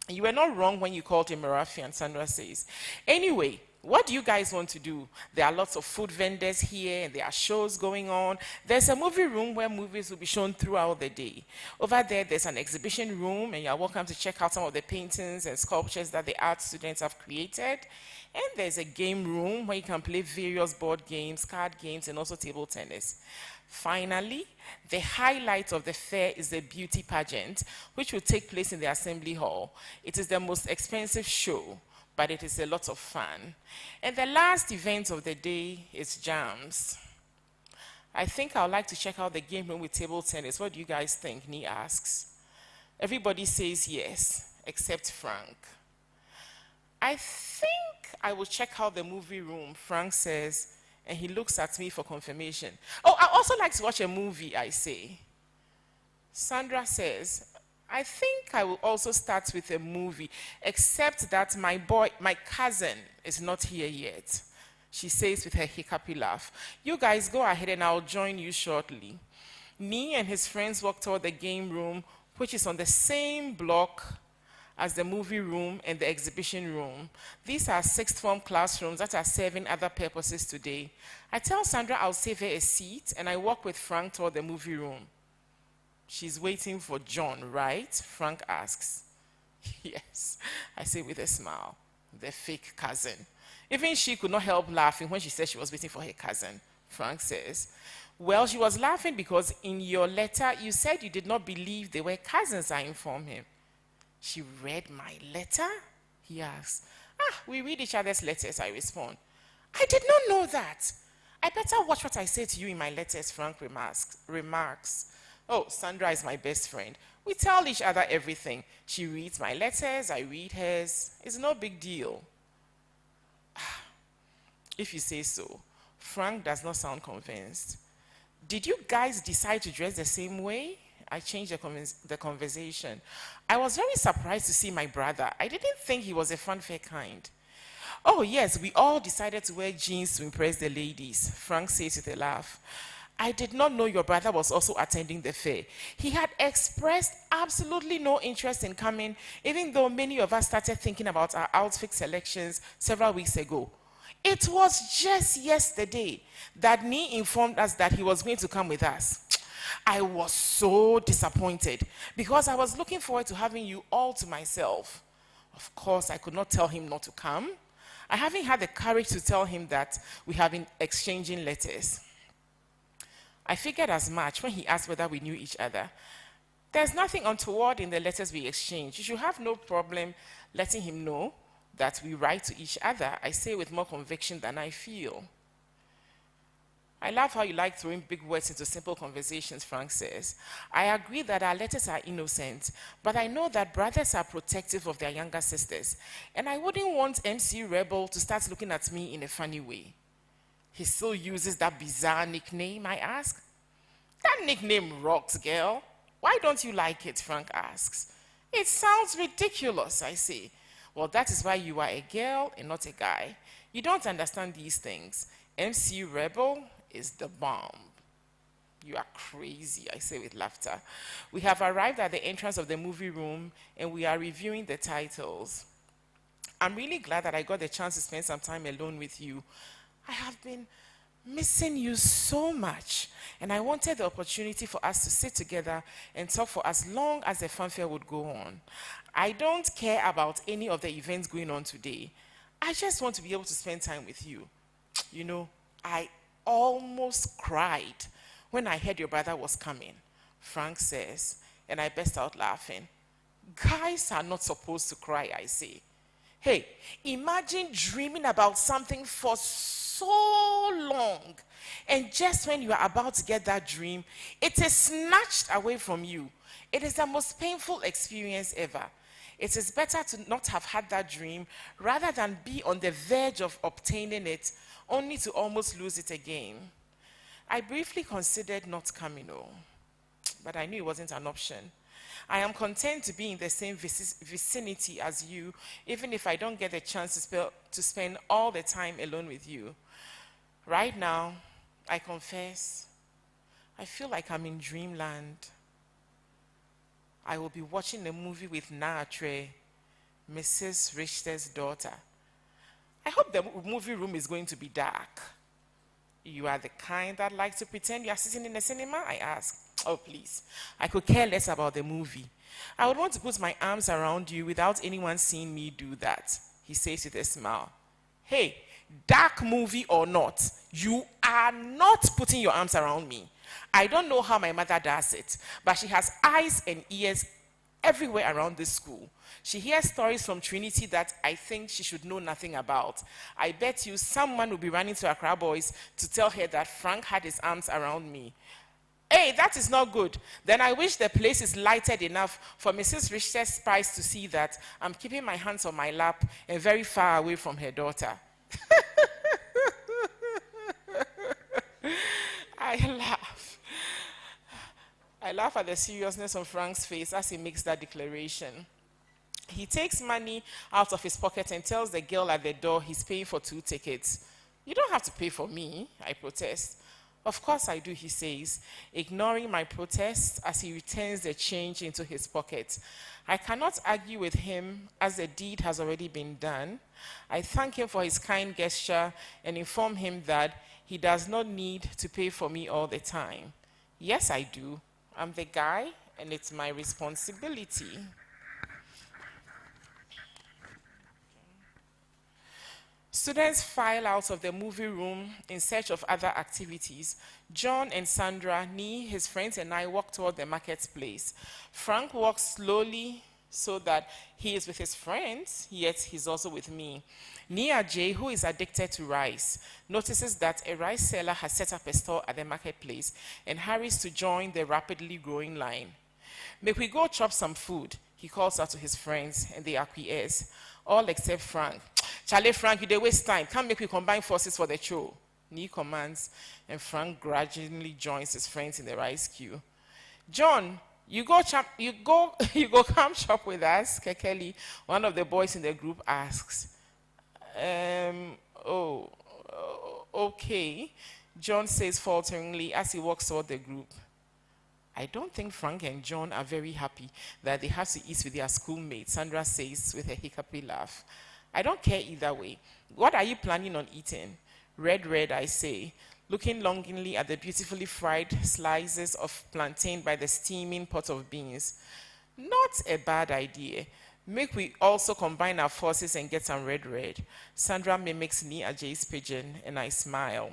You were not wrong when you called him a ruffian, Sandra says. Anyway, what do you guys want to do? There are lots of food vendors here, and there are shows going on. There's a movie room where movies will be shown throughout the day. Over there's an exhibition room, and you're welcome to check out some of the paintings and sculptures that the art students have created. And there's a game room where you can play various board games, card games, and also table tennis. Finally, the highlight of the fair is the beauty pageant, which will take place in the assembly hall. It is the most expensive show, but it is a lot of fun. And the last event of the day is jams. I think I would like to check out the game room with table tennis. What do you guys think? Nee asks. Everybody says yes, except Frank. I think I will check out the movie room, Frank says, and he looks at me for confirmation. Oh, I also like to watch a movie, I say. Sandra says, I think I will also start with a movie, except that my cousin is not here yet. She says with her hiccupy laugh. You guys go ahead and I'll join you shortly. Nee and his friends walk toward the game room, which is on the same block as the movie room and the exhibition room. These are sixth form classrooms that are serving other purposes today. I tell Sandra I'll save her a seat, and I walk with Frank toward the movie room. She's waiting for John, right? Frank asks. Yes, I say with a smile. The fake cousin. Even she could not help laughing when she said she was waiting for her cousin. Frank says, well, she was laughing because in your letter you said you did not believe they were cousins, I informed him. She read my letter? He asks. We read each other's letters, I respond. I did not know that. I better watch what I say to you in my letters, Frank remarks. Oh, Sandra is my best friend. We tell each other everything. She reads my letters, I read hers. It's no big deal. If you say so. Frank does not sound convinced. Did you guys decide to dress the same way? I changed the conversation. I was very surprised to see my brother. I didn't think he was a fanfare kind. Oh yes, we all decided to wear jeans to impress the ladies, Frank says with a laugh. I did not know your brother was also attending the fair. He had expressed absolutely no interest in coming, even though many of us started thinking about our outfit selections several weeks ago. It was just yesterday that Nee informed us that he was going to come with us. I was so disappointed because I was looking forward to having you all to myself. Of course, I could not tell him not to come. I haven't had the courage to tell him that we have been exchanging letters. I figured as much when he asked whether we knew each other. There's nothing untoward in the letters we exchange. You should have no problem letting him know that we write to each other. I say with more conviction than I feel. I love how you like throwing big words into simple conversations, Frank says. I agree that our letters are innocent, but I know that brothers are protective of their younger sisters, and I wouldn't want MC Rebel to start looking at me in a funny way. He still uses that bizarre nickname, I ask. That nickname rocks, girl. Why don't you like it, Frank asks. It sounds ridiculous, I say. Well, that is why you are a girl and not a guy. You don't understand these things. MC Rebel is the bomb. You are crazy, I say with laughter. We have arrived at the entrance of the movie room and we are reviewing the titles. I'm really glad that I got the chance to spend some time alone with you. I have been missing you so much, and I wanted the opportunity for us to sit together and talk for as long as the fanfare would go on. I don't care about any of the events going on today. I just want to be able to spend time with you. You know, I almost cried when I heard your brother was coming, Frank says, and I burst out laughing. Guys are not supposed to cry, I say. Hey, imagine dreaming about something for so long, and just when you are about to get that dream, it is snatched away from you. It is the most painful experience ever. It is better to not have had that dream rather than be on the verge of obtaining it, only to almost lose it again. I briefly considered not coming home, but I knew it wasn't an option. I am content to be in the same vicinity as you, even if I don't get the chance to spend all the time alone with you. Right now, I confess, I feel like I'm in dreamland. I will be watching a movie with Naatre, Mrs. Richter's daughter. I hope the movie room is going to be dark. You are the kind that likes to pretend you are sitting in a cinema, I ask. Oh, please. I could care less about the movie. I would want to put my arms around you without anyone seeing me do that, he says with a smile. Hey, dark movie or not, you are not putting your arms around me. I don't know how my mother does it, but she has eyes and ears everywhere around this school. She hears stories from Trinity that I think she should know nothing about. I bet you someone will be running to Accra Boys to tell her that Frank had his arms around me. Hey, that is not good. Then I wish the place is lighted enough for Mrs. Richter's spies to see that I'm keeping my hands on my lap and very far away from her daughter. I laugh. I laugh at the seriousness on Frank's face as he makes that declaration. He takes money out of his pocket and tells the girl at the door he's paying for 2 tickets. You don't have to pay for me, I protest. Of course I do, he says, ignoring my protest as he returns the change into his pocket. I cannot argue with him as the deed has already been done. I thank him for his kind gesture and inform him that he does not need to pay for me all the time. Yes, I do. I'm the guy, and it's my responsibility. Students file out of the movie room in search of other activities. John and Sandra, Nee, his friends, and I walk toward the marketplace. Frank walks slowly so that he is with his friends, yet he's also with me. Nia J, who is addicted to rice, notices that a rice seller has set up a store at the marketplace and hurries to join the rapidly growing line. May we go chop some food, he calls out to his friends, and they acquiesce, all except Frank. Charlie, Frank, you dey waste time. Come make we combine forces for the show. Nee commands, and Frank grudgingly joins his friends in the rice queue. John, you go come shop with us, Kekeli, one of the boys in the group asks. Okay, John says falteringly as he walks toward the group. I don't think Frank and John are very happy that they have to eat with their schoolmates, Sandra says with a hiccupy laugh. I don't care either way. What are you planning on eating? Red, I say, looking longingly at the beautifully fried slices of plantain by the steaming pot of beans. Not a bad idea. Make we also combine our forces and get some red. Sandra mimics Nia J's pigeon, and I smile.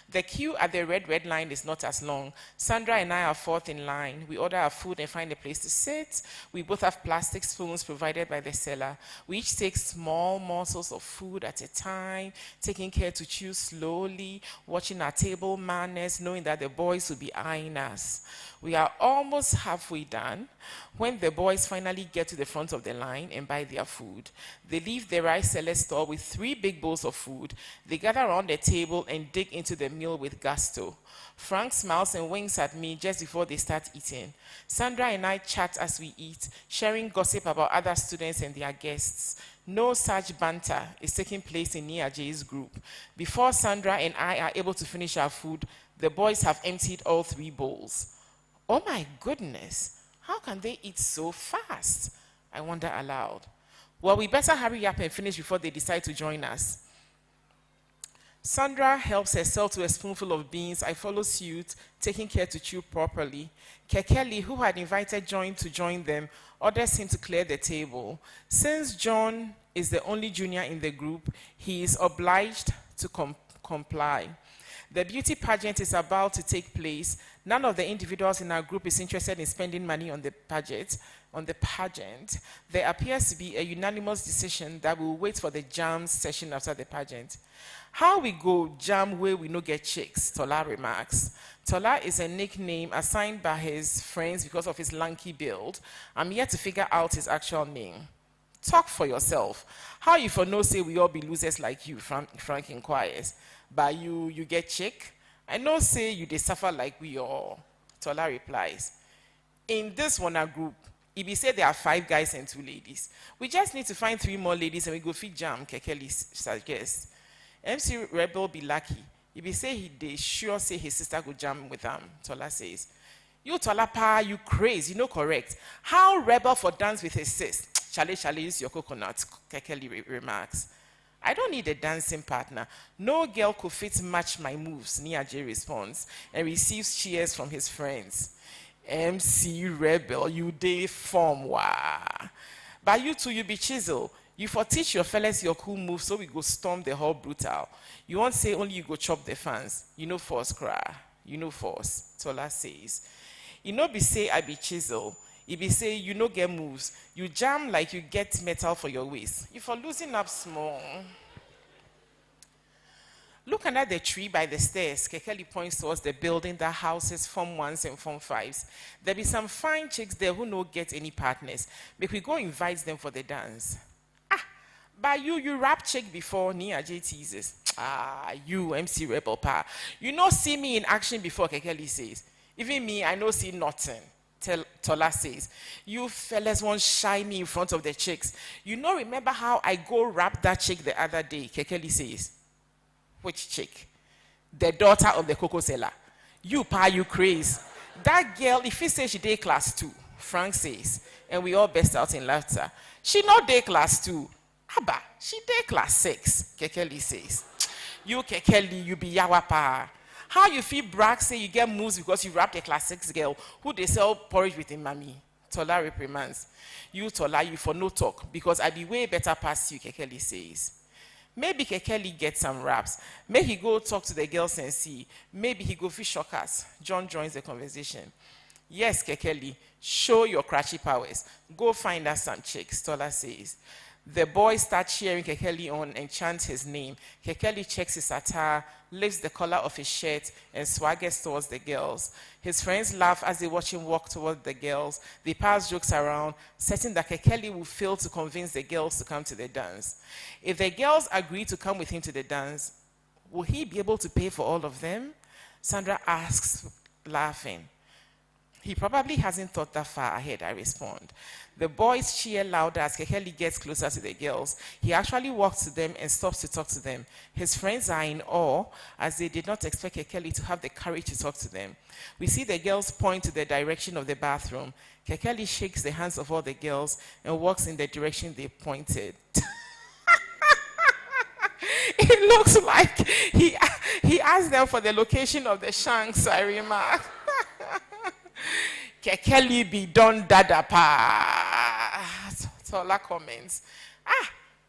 The queue at the red line is not as long. Sandra and I are fourth in line. We order our food and find a place to sit. We both have plastic spoons provided by the seller. We each take small morsels of food at a time, taking care to chew slowly, watching our table manners, knowing that the boys will be eyeing us. We are almost halfway done when the boys finally get to the front of the line and buy their food. They leave the rice seller store with 3 big bowls of food. They gather around the table and dig into into the meal with gusto. Frank smiles and winks at me just before they start eating. Sandra and I chat as we eat, sharing gossip about other students and their guests. No such banter is taking place in Nia J's group. Before Sandra and I are able to finish our food, the boys have emptied all 3 bowls. Oh my goodness, how can they eat so fast? I wonder aloud. Well, we better hurry up and finish before they decide to join us. Sandra helps herself to a spoonful of beans. I follow suit, taking care to chew properly. Kekeli, who had invited John to join them, orders him to clear the table. Since John is the only junior in the group, he is obliged to comply. The beauty pageant is about to take place. None of the individuals in our group is interested in spending money on the pageant. There appears to be a unanimous decision that we'll wait for the jam session after the pageant. How we go jam where we no get chicks, Tola remarks. Tola is a nickname assigned by his friends because of his lanky build. I'm yet to figure out his actual name. Talk for yourself. How you for no say we all be losers like you, Frank inquires. By you get chick? I know say you they suffer like we all. Tola replies. In this one group, if we say there are 5 guys and 2 ladies, we just need to find 3 more ladies and we go feed jam, Kekeli suggests. MC Rebel be lucky. If he say they sure say his sister go jam with him, Tola says. You Tola pa, you crazy, you know correct. How Rebel for dance with his sis? Chale, use your coconut, Kekeli remarks. I don't need a dancing partner. No girl could fit match my moves, Nia J responds, and receives cheers from his friends. MC Rebel, you dey form, wah. But you two, you be chisel. You for teach your fellas your cool moves so we go storm the hall brutal. You won't say only you go chop the fans. You know force cry. You know force, Tola says. You know be say I be chisel. If be say you no get moves, you jam like you get metal for your waist. You for losing up small. Look under the tree by the stairs. Kekeli points towards the building that houses Form 1s and Form 5s. There be some fine chicks there who no get any partners. Make we go invite them for the dance. But you rap chick before, Nia J teases. You MC Rebel pa. You no see me in action before, Kekeli says. Even me, I no see nothing. Tola says. You fellas won't shy me in front of the chicks. You no remember how I go rap that chick the other day, Kekeli says. Which chick? The daughter of the cocoa seller. You pa, you craze. That girl, if he says she did class 2, Frank says, and we all burst out in laughter. She not day class 2. Abba, she did class 6, Kekeli says. You Kekeli, you be yawa pa. How you feel brag say you get moves because you rapped a class 6 girl who they sell porridge with in mommy? Tola reprimands. You Tola, you for no talk because I be way better past you, Kekeli says. Maybe Kekeli gets some raps. Maybe he go talk to the girls and see. Maybe he go fish shockers. John joins the conversation. Yes, Kekeli, show your crotchy powers. Go find us some chicks, Tola says. The boys start cheering Kekeli on and chant his name. Kekeli checks his attire, lifts the collar of his shirt, and swaggers towards the girls. His friends laugh as they watch him walk toward the girls. They pass jokes around, certain that Kekeli will fail to convince the girls to come to the dance. If the girls agree to come with him to the dance, will he be able to pay for all of them? Sandra asks, laughing. He probably hasn't thought that far ahead, I respond. The boys cheer louder as Kekeli gets closer to the girls. He actually walks to them and stops to talk to them. His friends are in awe as they did not expect Kekeli to have the courage to talk to them. We see the girls point to the direction of the bathroom. Kekeli shakes the hands of all the girls and walks in the direction they pointed. It looks like he asked them for the location of the shanks, I remark. Kekeli be done dada pa. Tola comments.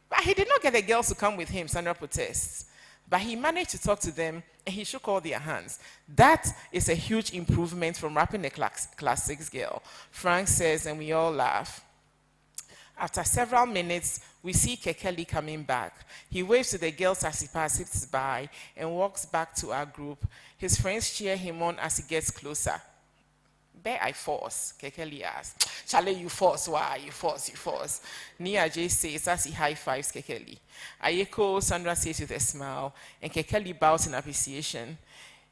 But he did not get the girls to come with him, Sandra protests. But he managed to talk to them and he shook all their hands. That is a huge improvement from rapping a class 6 girl, Frank says, and we all laugh. After several minutes, we see Kekeli coming back. He waves to the girls as he passes by and walks back to our group. His friends cheer him on as he gets closer. Bear I force, Kekeli asked. Charlie, you force, why? You force, you force. Nia J says, as he high fives Kekeli. Ayeko, Sandra says with a smile, and Kekeli bows in appreciation.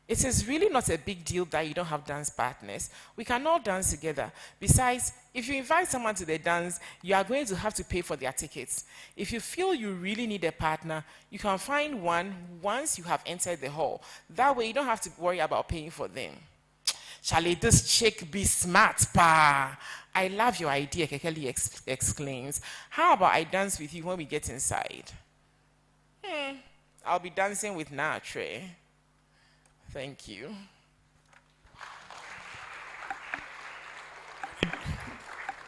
It is really not a big deal that you don't have dance partners. We can all dance together. Besides, if you invite someone to the dance, you are going to have to pay for their tickets. If you feel you really need a partner, you can find one once you have entered the hall. That way, you don't have to worry about paying for them. Charlie, this chick be smart, pa. I love your idea, Kekeli exclaims. How about I dance with you when we get inside? I'll be dancing with Natre. Thank you.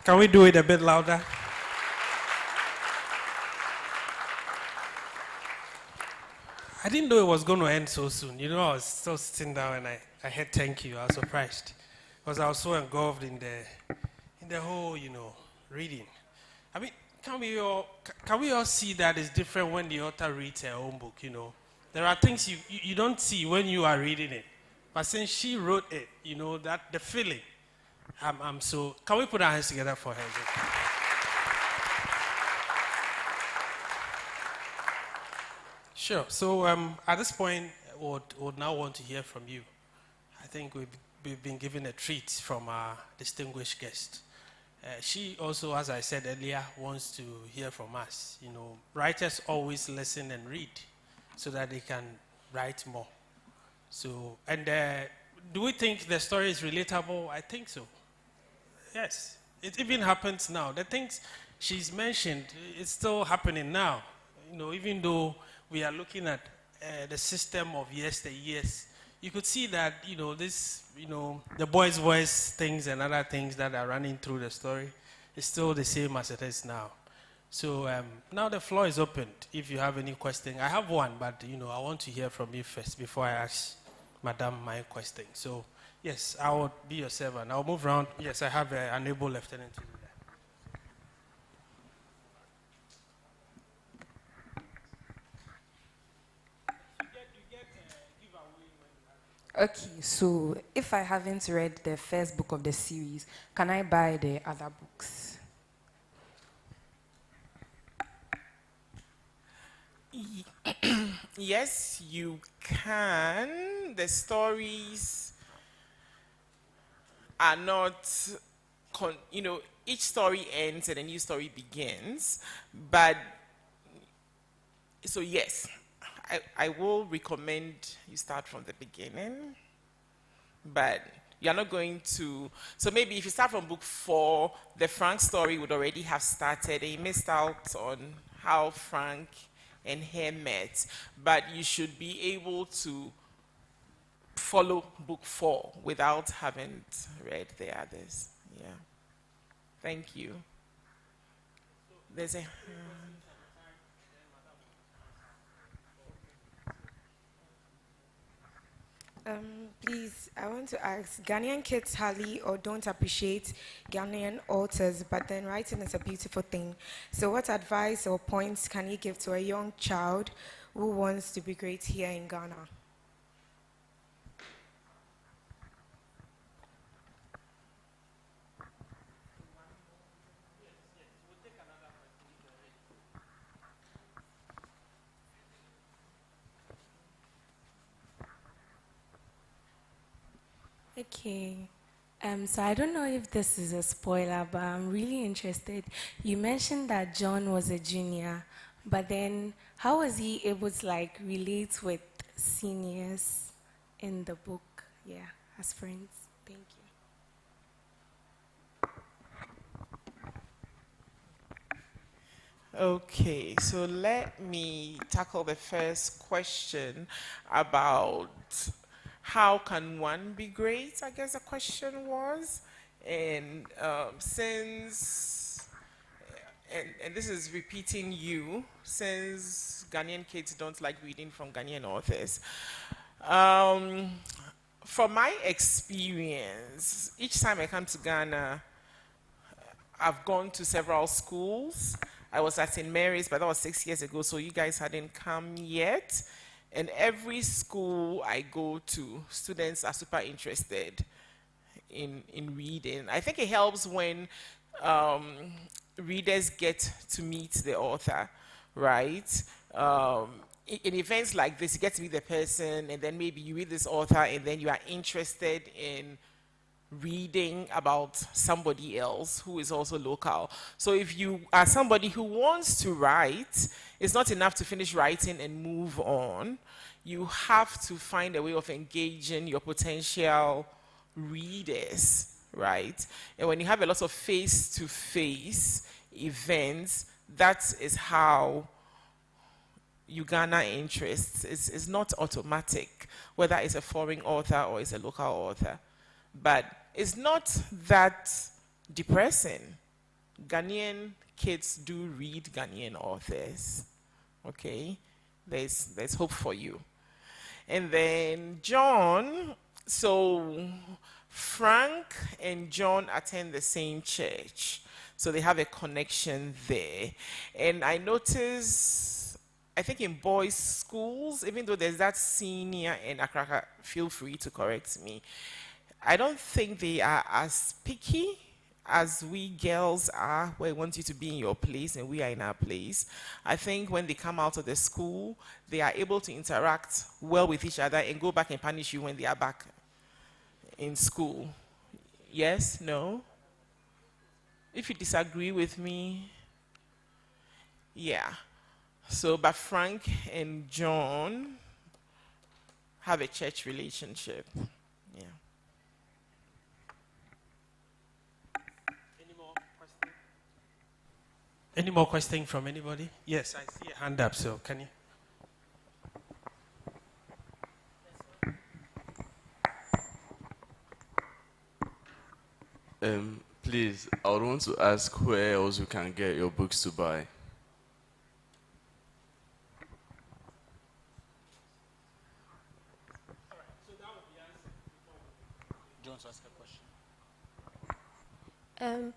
Can we do it a bit louder? I didn't know it was going to end so soon. You know, I was still sitting down and I heard thank you. I was surprised because I was so engulfed in the whole, reading. I mean, can we all see that it's different when the author reads her own book, There are things you don't see when you are reading it. But since she wrote it, that the feeling, I'm so... Can we put our hands together for her? Sure. So at this point, would now want to hear from you. I think we've been given a treat from our distinguished guest. She also, as I said earlier, wants to hear from us. Writers always listen and read so that they can write more. So, and do we think the story is relatable? I think so. Yes. It even happens now. The things she's mentioned, it's still happening now. Even though we are looking at the system of yesteryears, you could see that, the boys' voice things and other things that are running through the story is still the same as it is now. So now the floor is open if you have any question. I have one, but, I want to hear from you first before I ask Madam my question. So, yes, I will be your servant. I'll move around. Yes, I have an able lieutenant to do that. Okay, so if I haven't read the first book of the series, can I buy the other books? Yes, you can. The stories are not, each story ends and a new story begins. But, so yes, I will recommend you start from the beginning. But you're not going to, so maybe if you start from book 4, the Frank story would already have started and you missed out on how Frank and her met, but you should be able to follow book 4 without having read the others. Yeah. Thank you. There's a hand. Please, I want to ask, Ghanaian kids hardly or don't appreciate Ghanaian authors, but then writing is a beautiful thing. So what advice or points can you give to a young child who wants to be great here in Ghana? Okay. So I don't know if this is a spoiler, but I'm really interested. You mentioned that John was a junior, but then how was he able to relate with seniors in the book? Yeah, as friends. Thank you. Okay, so let me tackle the first question about how can one be great, I guess the question was. And since, and this is repeating you, since Ghanaian kids don't like reading from Ghanaian authors, from my experience, each time I come to Ghana, I've gone to several schools. I was at St. Mary's, but that was 6 years ago, so you guys hadn't come yet. And every school I go to, students are super interested in reading. I think it helps when readers get to meet the author, right? In events like this, you get to meet the person, and then maybe you read this author, and then you are interested in reading about somebody else who is also local. So if you are somebody who wants to write, it's not enough to finish writing and move on. You have to find a way of engaging your potential readers, right? And when you have a lot of face-to-face events, that is how you garner interest. It's not automatic, whether it's a foreign author or it's a local author. But it's not that depressing. Ghanaian kids do read Ghanaian authors, okay? There's hope for you. And then John, so Frank and John attend the same church, so they have a connection there. And I notice, I think in boys' schools, even though there's that senior in Accra, feel free to correct me, I don't think they are as picky as we girls are, where we want you to be in your place and we are in our place. I think when they come out of the school, they are able to interact well with each other and go back and punish you when they are back in school. Yes? No? If you disagree with me, yeah. So, but Frank and John have a church relationship. Yeah. Any more questions from anybody? Yes, I see a hand up, so can you? Please, I would want to ask where else you can get your books to buy.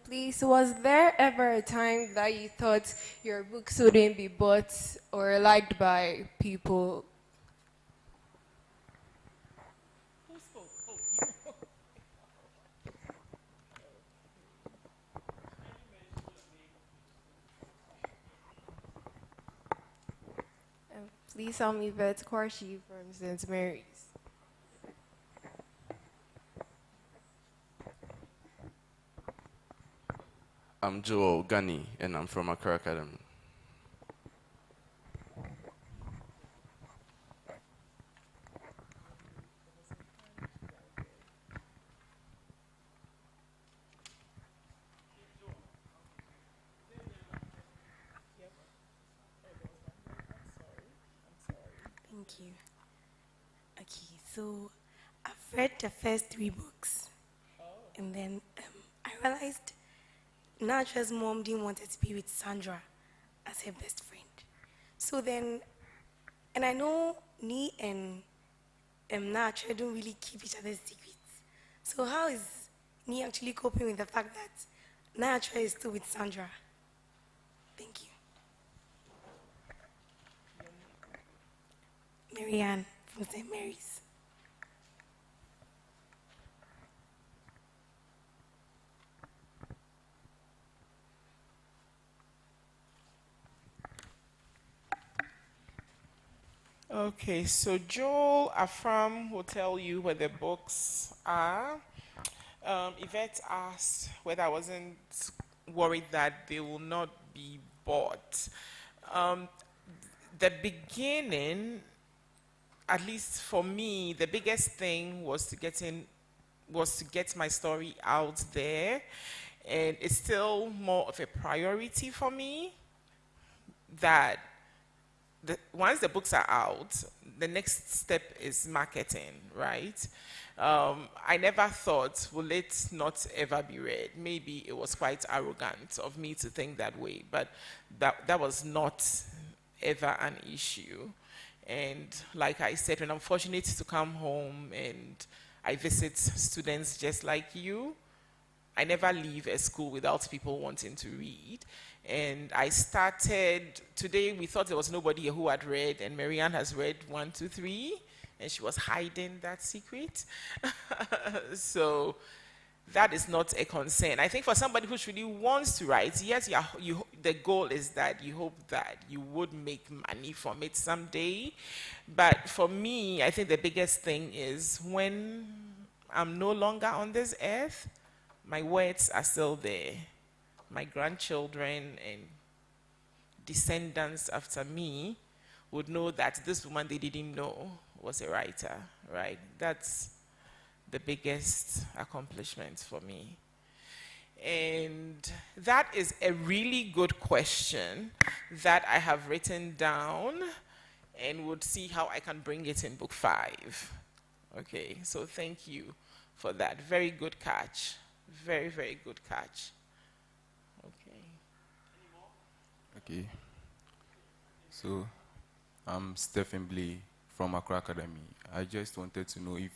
Please, was there ever a time that you thought your books wouldn't be bought or liked by people? Please tell me Vet Kwarshi from St. Mary's. I'm Joel Gani, and I'm from Accra Academy. Thank you. Okay, so I've read the first 3 books, and then I realized Natra's mom didn't want her to be with Sandra as her best friend. So then, and I know Ni and Natra don't really keep each other's secrets. So how is Ni actually coping with the fact that Natra is still with Sandra? Thank you. Marianne from St. Mary's. Okay, so Joel Afram will tell you where the books are. Yvette asked whether I wasn't worried that they will not be bought. The beginning, at least for me, the biggest thing was to get my story out there, and it's still more of a priority for me that once the books are out, the next step is marketing, right? I never thought, will it not ever be read? Maybe it was quite arrogant of me to think that way, but that was not ever an issue. And like I said, when I'm fortunate to come home and I visit students just like you, I never leave a school without people wanting to read. And I started, today we thought there was nobody who had read, and Marianne has read 1, 2, 3, and she was hiding that secret. So that is not a concern. I think for somebody who really wants to write, yes, the goal is that you hope that you would make money from it someday. But for me, I think the biggest thing is when I'm no longer on this earth, my words are still there. My grandchildren and descendants after me would know that this woman they didn't know was a writer, right? That's the biggest accomplishment for me. And that is a really good question that I have written down and would see how I can bring it in book 5. Okay, so thank you for that. Very good catch. Very, very good catch. Okay. Okay. So, I'm Stephen Blee from Accra Academy. I just wanted to know if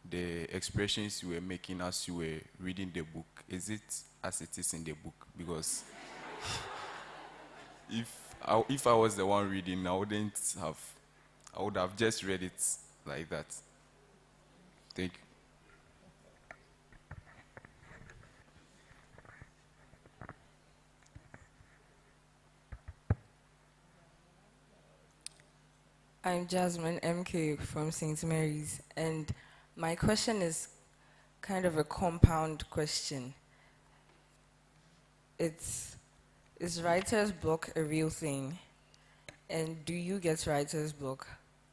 the expressions you were making as you were reading the book, is it as it is in the book? Because if I was the one reading, I would have just read it like that. Thank you. I'm Jasmine MK from St. Mary's, and my question is kind of a compound question. Is writer's block a real thing? And do you get writer's block?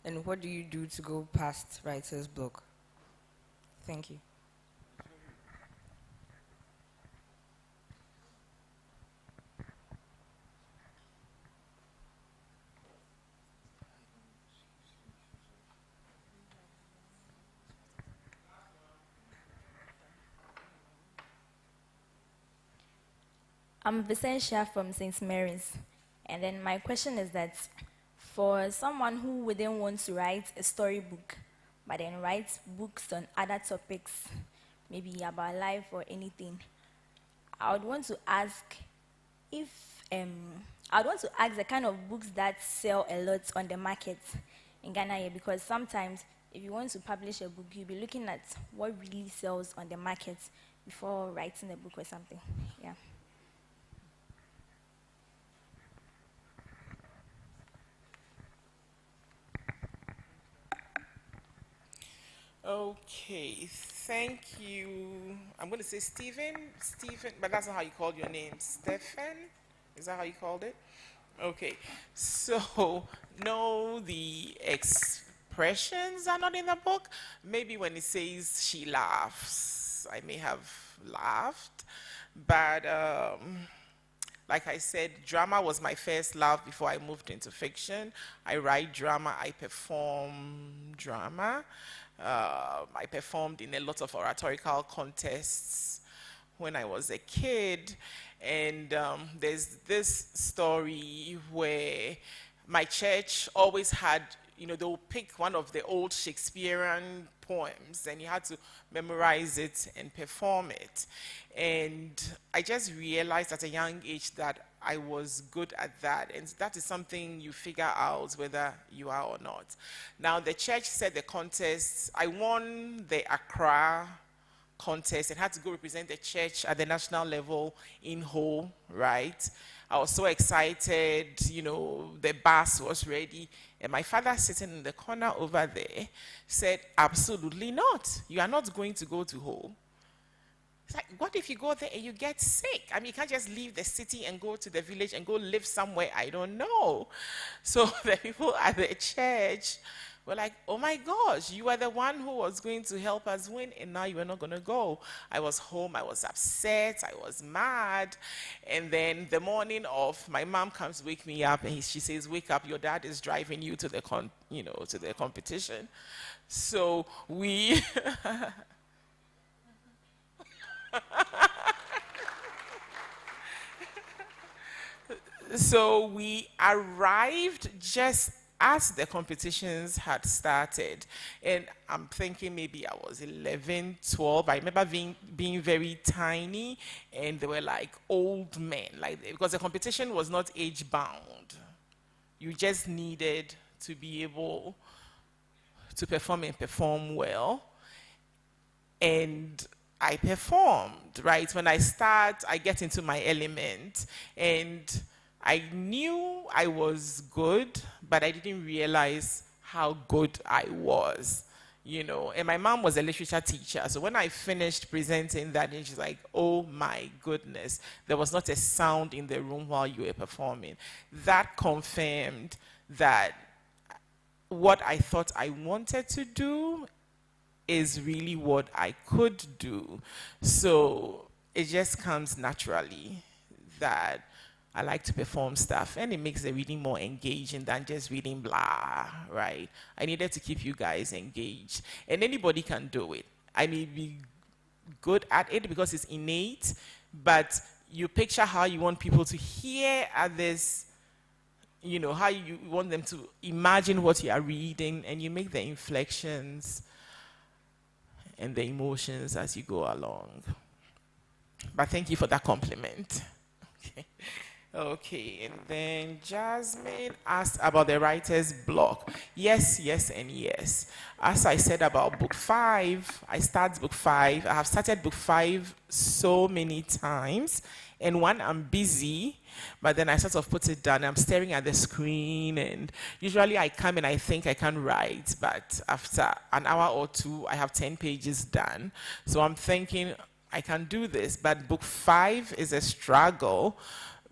And what do you do to go past writer's block? Thank you. I'm Vicentia from St. Mary's. And then my question is that for someone who wouldn't want to write a storybook, but then writes books on other topics, maybe about life or anything, I would want to ask the kind of books that sell a lot on the market in Ghana here, because sometimes if you want to publish a book, you'll be looking at what really sells on the market before writing a book or something. Yeah. Okay, thank you. I'm going to say Stephen, but that's not how you called your name. Stephen? Is that how you called it? Okay, so no, the expressions are not in the book. Maybe when it says she laughs, I may have laughed, but like I said, drama was my first love before I moved into fiction. I write drama, I perform drama. I performed in a lot of oratorical contests when I was a kid, and there's this story where my church always had, they'll pick one of the old Shakespearean poems and you had to memorize it and perform it. And I just realized at a young age that I was good at that, and that is something you figure out whether you are or not. Now, the church said the contest, I won the Accra contest and had to go represent the church at the national level in Ho, right? I was so excited, the bus was ready, and my father sitting in the corner over there said, absolutely not. You are not going to go to Ho. It's like, what if you go there and you get sick? I mean, you can't just leave the city and go to the village and go live somewhere I don't know. So the people at the church were like, oh my gosh, you are the one who was going to help us win, and now you are not going to go. I was home, I was upset, I was mad. And then the morning of, my mom comes to wake me up, and she says, wake up, your dad is driving you to the to the competition. So we so we arrived just as the competitions had started, and I'm thinking maybe I was 11, 12. I remember being very tiny, and they were like old men, because the competition was not age bound. You just needed to be able to perform and perform well. And I performed, right? When I start, I get into my element, and I knew I was good, but I didn't realize how good I was, you know. And my mom was a literature teacher, so when I finished presenting that, and she's like, oh my goodness, there was not a sound in the room while you were performing. That confirmed that what I thought I wanted to do is really what I could do. So it just comes naturally that I like to perform stuff, and it makes the reading more engaging than just reading blah, right? I needed to keep you guys engaged. And anybody can do it. I may be good at it because it's innate, but you picture how you want people to hear others, you know, how you want them to imagine what you are reading, and you make the inflections and the emotions as you go along. But thank you for that compliment. Okay. Okay, and then Jasmine asked about the writer's block. Yes, yes, and yes. As I said about book 5, I start book 5. I have started book 5 so many times, and when I'm busy, but then I sort of put it down. I'm staring at the screen, and usually I come and I think I can write, but after an hour or two, I have 10 pages done. So I'm thinking I can do this, but book 5 is a struggle,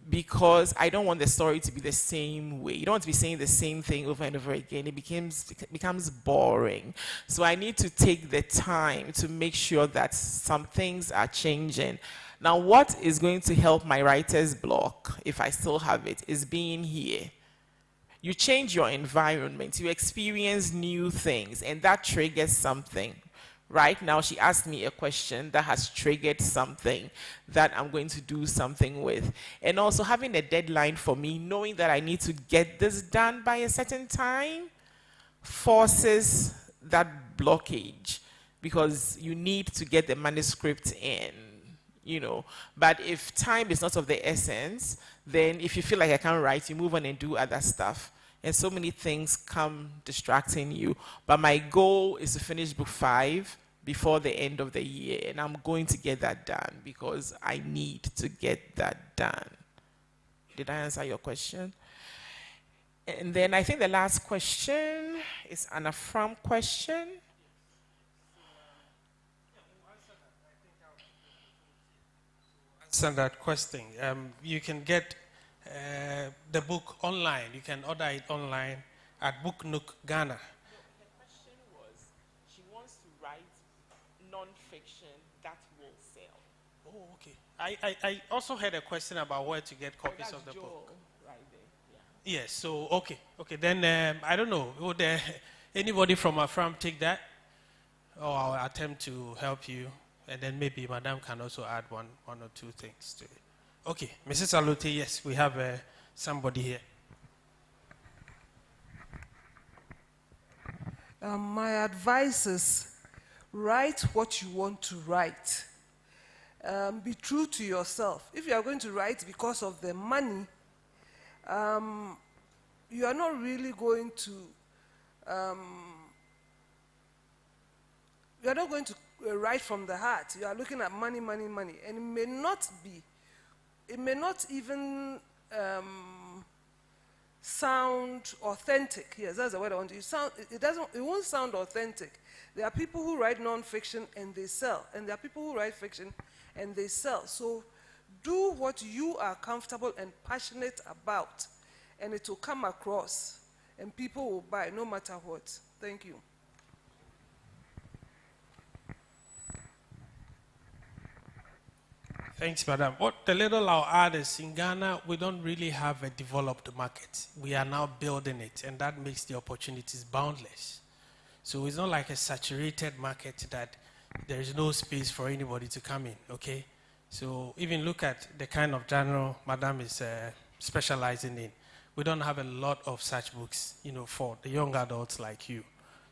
because I don't want the story to be the same way. You don't want to be saying the same thing over and over again. It becomes boring. So I need to take the time to make sure that some things are changing. Now, what is going to help my writer's block, if I still have it, is being here. You change your environment, you experience new things, and that triggers something. Right now, she asked me a question that has triggered something that I'm going to do something with. And also having a deadline for me, knowing that I need to get this done by a certain time, forces that blockage, because you need to get the manuscript in, you know. But if time is not of the essence, then if you feel like I can't write, you move on and do other stuff. And so many things come distracting you. But my goal is to finish book 5 before the end of the year. And I'm going to get that done because I need to get that done. Did I answer your question? And then I think the last question is an Afram question. Answer that question. You can get the book online. You can order it online at Book Nook Ghana. The question was, she wants to write non-fiction that will sell. Oh, okay. I also had a question about where to get copies of the book. Right there. Yeah. Yes, so, okay. Then, I don't know, would anybody from Afram take that? Or I'll attempt to help you. And then maybe Madam can also add one or two things to it. Okay, Mrs. Alote, yes, we have somebody here. My advice is write what you want to write. Be true to yourself. If you are going to write because of the money, you are not really going to, you are not going to write from the heart. You are looking at money, money, money. And it may not even sound authentic. Yes, that's the word I want to use. It won't sound authentic. There are people who write non-fiction and they sell. And there are people who write fiction and they sell. So do what you are comfortable and passionate about, and it will come across, and people will buy no matter what. Thank you. Thanks, Madam. What the little I'll add is in Ghana, we don't really have a developed market. We are now building it, and that makes the opportunities boundless. So it's not like a saturated market that there is no space for anybody to come in, okay? So even look at the kind of genre Madam is specializing in. We don't have a lot of such books, you know, for the young adults like you.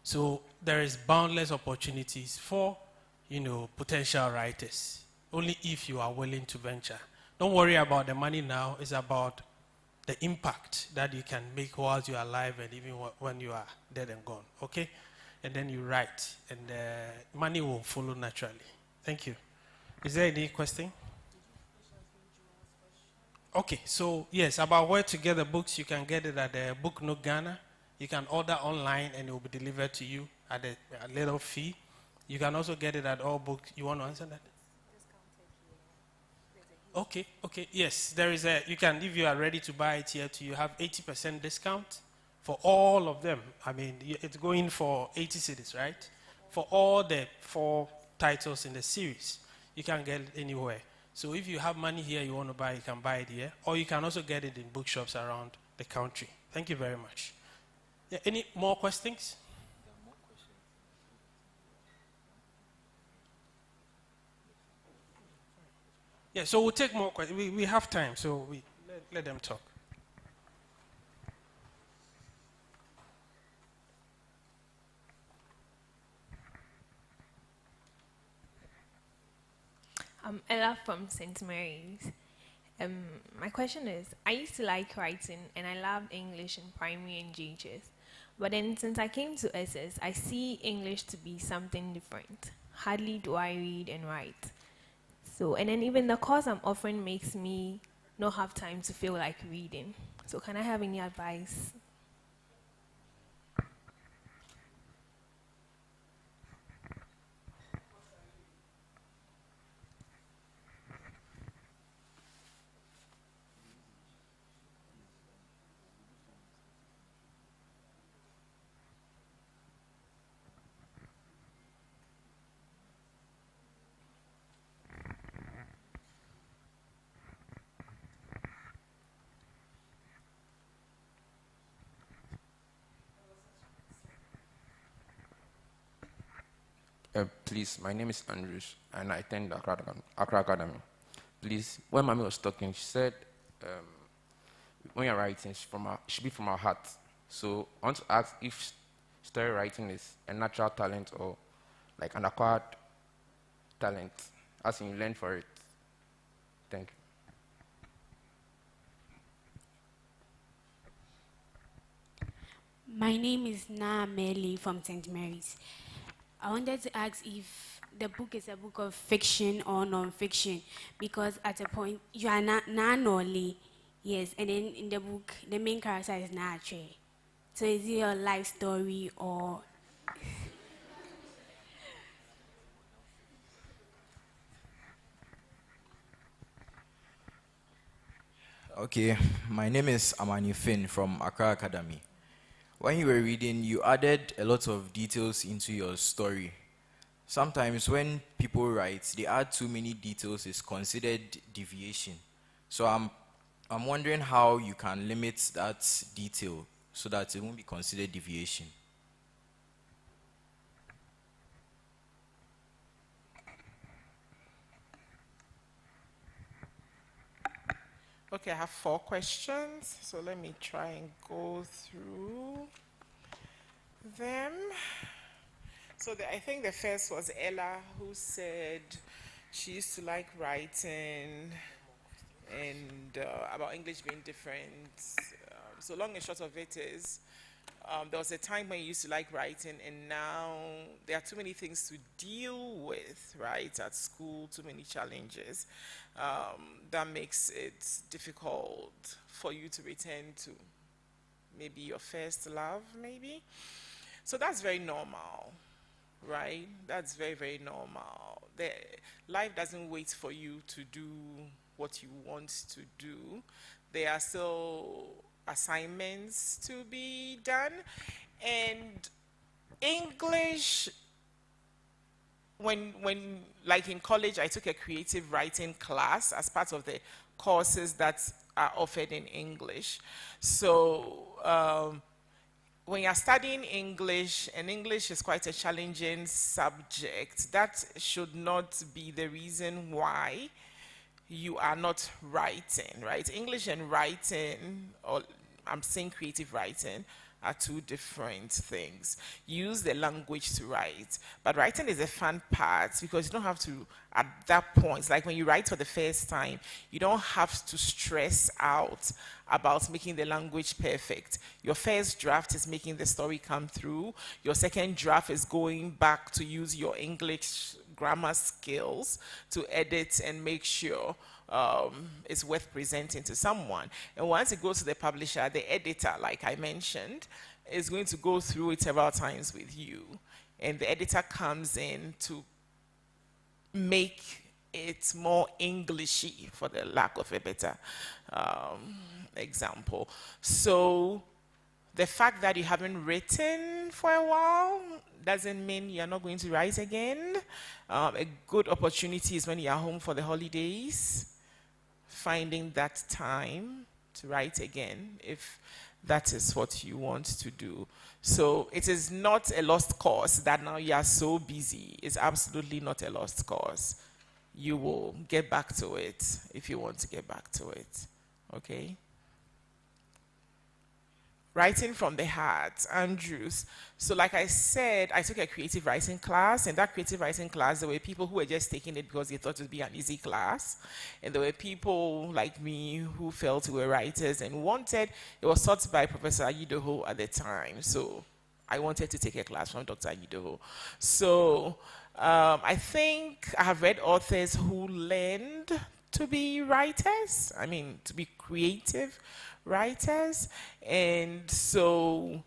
So there is boundless opportunities for, you know, potential writers. Only if you are willing to venture. Don't worry about the money now. It's about the impact that you can make while you are alive and even when you are dead and gone. Okay? And then you write, and money will follow naturally. Thank you. Is there any question? Okay, so yes, about where to get the books, you can get it at the Book Nook Ghana. You can order online and it will be delivered to you at a little fee. You can also get it at all books. You want to answer that? Okay, yes, there is a, you can, if you are ready to buy it here, you have 80% discount for all of them. I mean, it's going for 80 cities, right? For all the 4 titles in the series. You can get it anywhere. So if you have money here you want to buy, you can buy it here. Or you can also get it in bookshops around the country. Thank you very much. Yeah, any more questions? Yeah, so we'll take more questions. We have time, so we let them talk. I'm Ella from St. Mary's. My question is, I used to like writing and I loved English in primary and JHS. But then since I came to SS, I see English to be something different. Hardly do I read and write. So, and then even the course I'm offering makes me not have time to feel like reading. So can I have any advice? Please, my name is Andrews, and I attend Accra Academy. Please, when Mami was talking, she said, when you're writing, it should be from our heart. So I want to ask if story writing is a natural talent or like an acquired talent, as in you learn for it. Thank you. My name is Na Meli from St. Mary's. I wanted to ask if the book is a book of fiction or non-fiction, because at a point you are Nanoli, yes, and then in the book the main character is Nache. So is it a life story or? Okay, my name is Amani Finn from Accra Academy. When you were reading, you added a lot of details into your story. Sometimes when people write, they add too many details, it's considered deviation. So I'm wondering how you can limit that detail so that it won't be considered deviation. Okay, I have 4 questions, so let me try and go through them. So I think the first was Ella, who said she used to like writing and about English being different. So long and short of it is, there was a time when you used to like writing, and now there are too many things to deal with, right, at school, too many challenges. That makes it difficult for you to return to maybe your first love, maybe. So that's very normal, right? That's very, very normal. Life doesn't wait for you to do what you want to do. There are still assignments to be done, and English, when like in college I took a creative writing class as part of the courses that are offered in English. So when you're studying English, and English is quite a challenging subject, that should not be the reason why you are not writing, right? English and writing, or I'm saying creative writing, are 2 different things. Use the language to write, but writing is a fun part because you don't have to, at that point, like when you write for the first time, you don't have to stress out about making the language perfect. Your first draft is making the story come through. Your second draft is going back to use your English grammar skills to edit and make sure it's worth presenting to someone. And once it goes to the publisher, the editor, like I mentioned, is going to go through it several times with you. And the editor comes in to make it more Englishy, for the lack of a better example. So the fact that you haven't written for a while doesn't mean you're not going to write again. A good opportunity is when you're home for the holidays, finding that time to write again, if that is what you want to do. So it is not a lost cause that now you are so busy. It's absolutely not a lost cause. You will get back to it if you want to get back to it. Okay? Writing from the heart, Andrews. So like I said, I took a creative writing class. And that creative writing class, there were people who were just taking it because they thought it would be an easy class. And there were people like me who felt we were writers and wanted, it was taught by Professor Ayidoho at the time. So I wanted to take a class from Dr. Ayidoho. So I think I have read authors who learned to be writers, to be creative writers. And so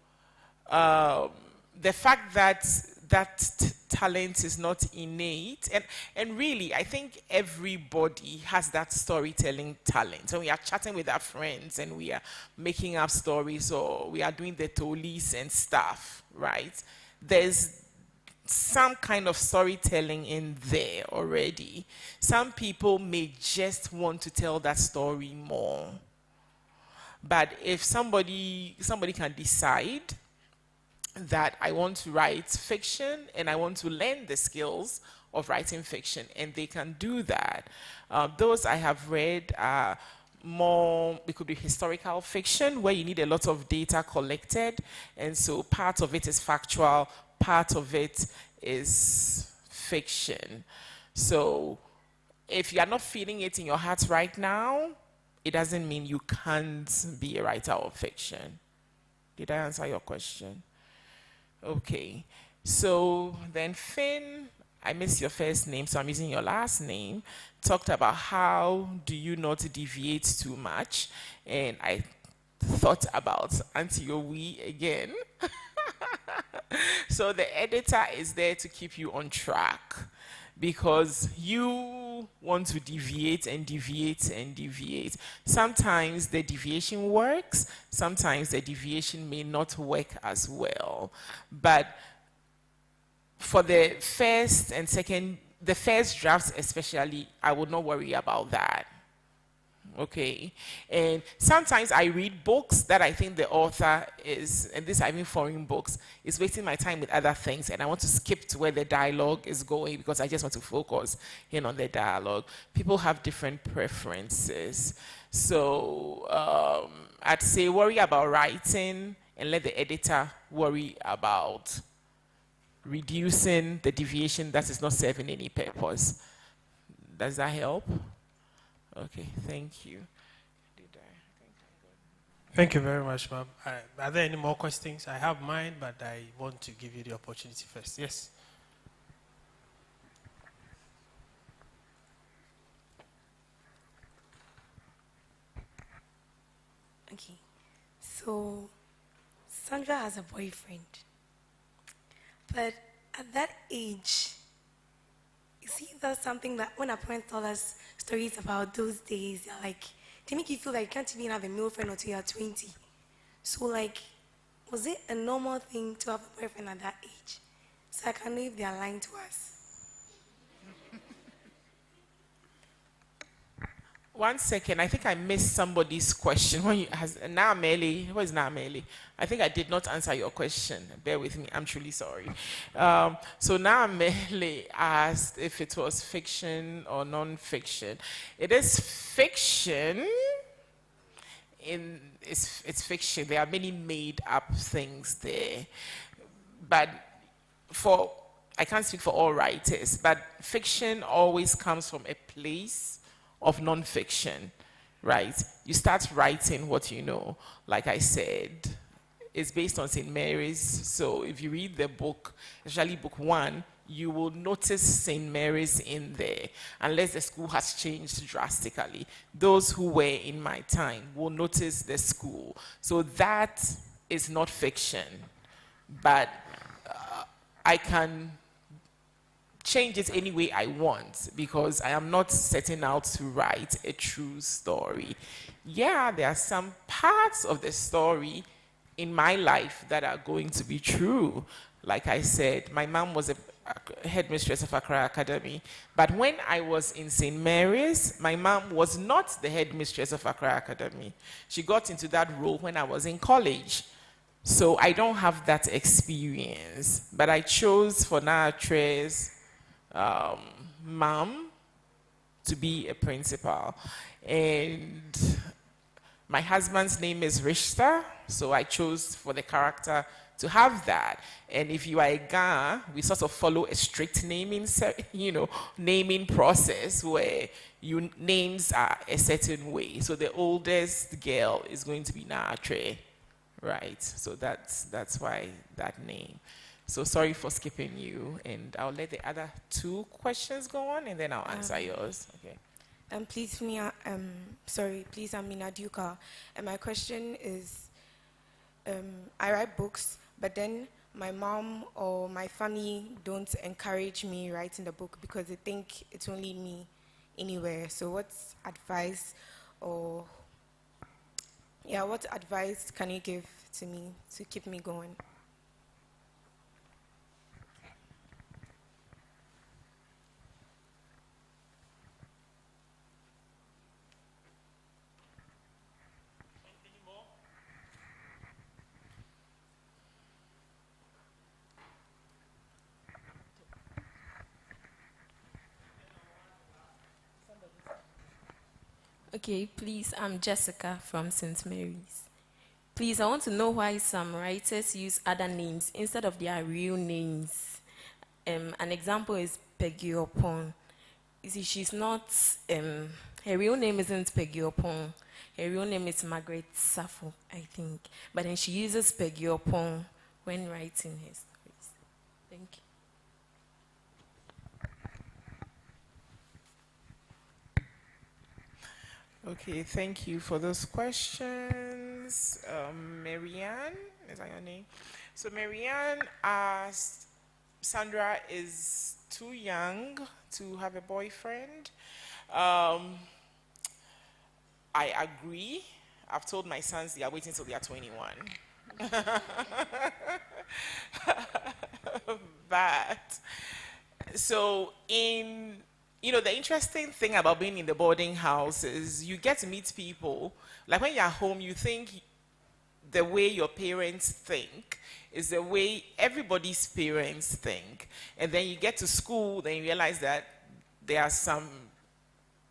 the fact that talent is not innate, and really I think everybody has that storytelling talent. So we are chatting with our friends and we are making up stories, or we are doing the tolis and stuff, right? There's some kind of storytelling in there already. Some people may just want to tell that story more. But if somebody can decide that I want to write fiction and I want to learn the skills of writing fiction, and they can do that, those I have read are more, it could be historical fiction where you need a lot of data collected, and so part of it is factual, part of it is fiction. So if you are not feeling it in your heart right now, it doesn't mean you can't be a writer of fiction. Did I answer your question? Okay. So then Finn, I missed your first name, so I'm using your last name, talked about how do you not deviate too much. And I thought about Auntie Owi again. So the editor is there to keep you on track, because you want to deviate and deviate and deviate. Sometimes the deviation works, sometimes the deviation may not work as well. But for the first and second, the first drafts especially, I would not worry about that. Okay, and sometimes I read books that I think the author is, and this I mean foreign books, is wasting my time with other things, and I want to skip to where the dialogue is going because I just want to focus in on the dialogue. People have different preferences. So I'd say worry about writing and let the editor worry about reducing the deviation that is not serving any purpose. Does that help? Okay, thank you. Thank you very much, ma'am. Are there any more questions? I have mine, but I want to give you the opportunity first. Yes. Okay. So, Sandra has a boyfriend. But at that age, you see, that's something that when our parents tell us stories about those days, they're like, they make you feel like you can't even have a male friend until you're 20. So, like, was it a normal thing to have a boyfriend at that age? So I can know if they are lying to us. One second, I think I missed somebody's question. When you has Naameli, what is Naameli? I think I did not answer your question. Bear with me, I'm truly sorry. So Naameli asked if it was fiction or non-fiction. It is fiction. It's fiction. There are many made-up things there, but I can't speak for all writers. But fiction always comes from a place of non-fiction, right? You start writing what you know. Like I said, it's based on St. Mary's. So if you read the book, especially book 1, you will notice St. Mary's in there, unless the school has changed drastically. Those who were in my time will notice the school. So that is not fiction, but I can change it any way I want, because I am not setting out to write a true story. Yeah, there are some parts of the story in my life that are going to be true. Like I said, my mom was a headmistress of Accra Academy, but when I was in St. Mary's, my mom was not the headmistress of Accra Academy. She got into that role when I was in college. So I don't have that experience, but I chose for Naatre's mom to be a principal. And my husband's name is Richter, so I chose for the character to have that. And if you are a Ga, we sort of follow a strict naming, naming process where your names are a certain way. So the oldest girl is going to be Naatre, right? So that's why that name. So sorry for skipping you, and I'll let the other two questions go on, and then I'll answer yours. Okay. Please, please, I'm Mina Duka. And my question is, I write books, but then my mom or my family don't encourage me writing the book because they think it's only me anywhere. So what advice can you give to me to keep me going? Okay, please, I'm Jessica from St. Mary's. Please, I want to know why some writers use other names instead of their real names. An example is Peggy Opon. You see, she's not, her real name isn't Peggy Opon. Her real name is Margaret Sappho, I think. But then she uses Peggy Opon when writing her stories. Thank you. Okay, thank you for those questions. Marianne, is that your name? So Marianne asked, Sandra is too young to have a boyfriend. I agree. I've told my sons they are waiting till they are 21. But, so the interesting thing about being in the boarding house is you get to meet people. Like when you're home, you think the way your parents think is the way everybody's parents think. And then you get to school, then you realize that there are some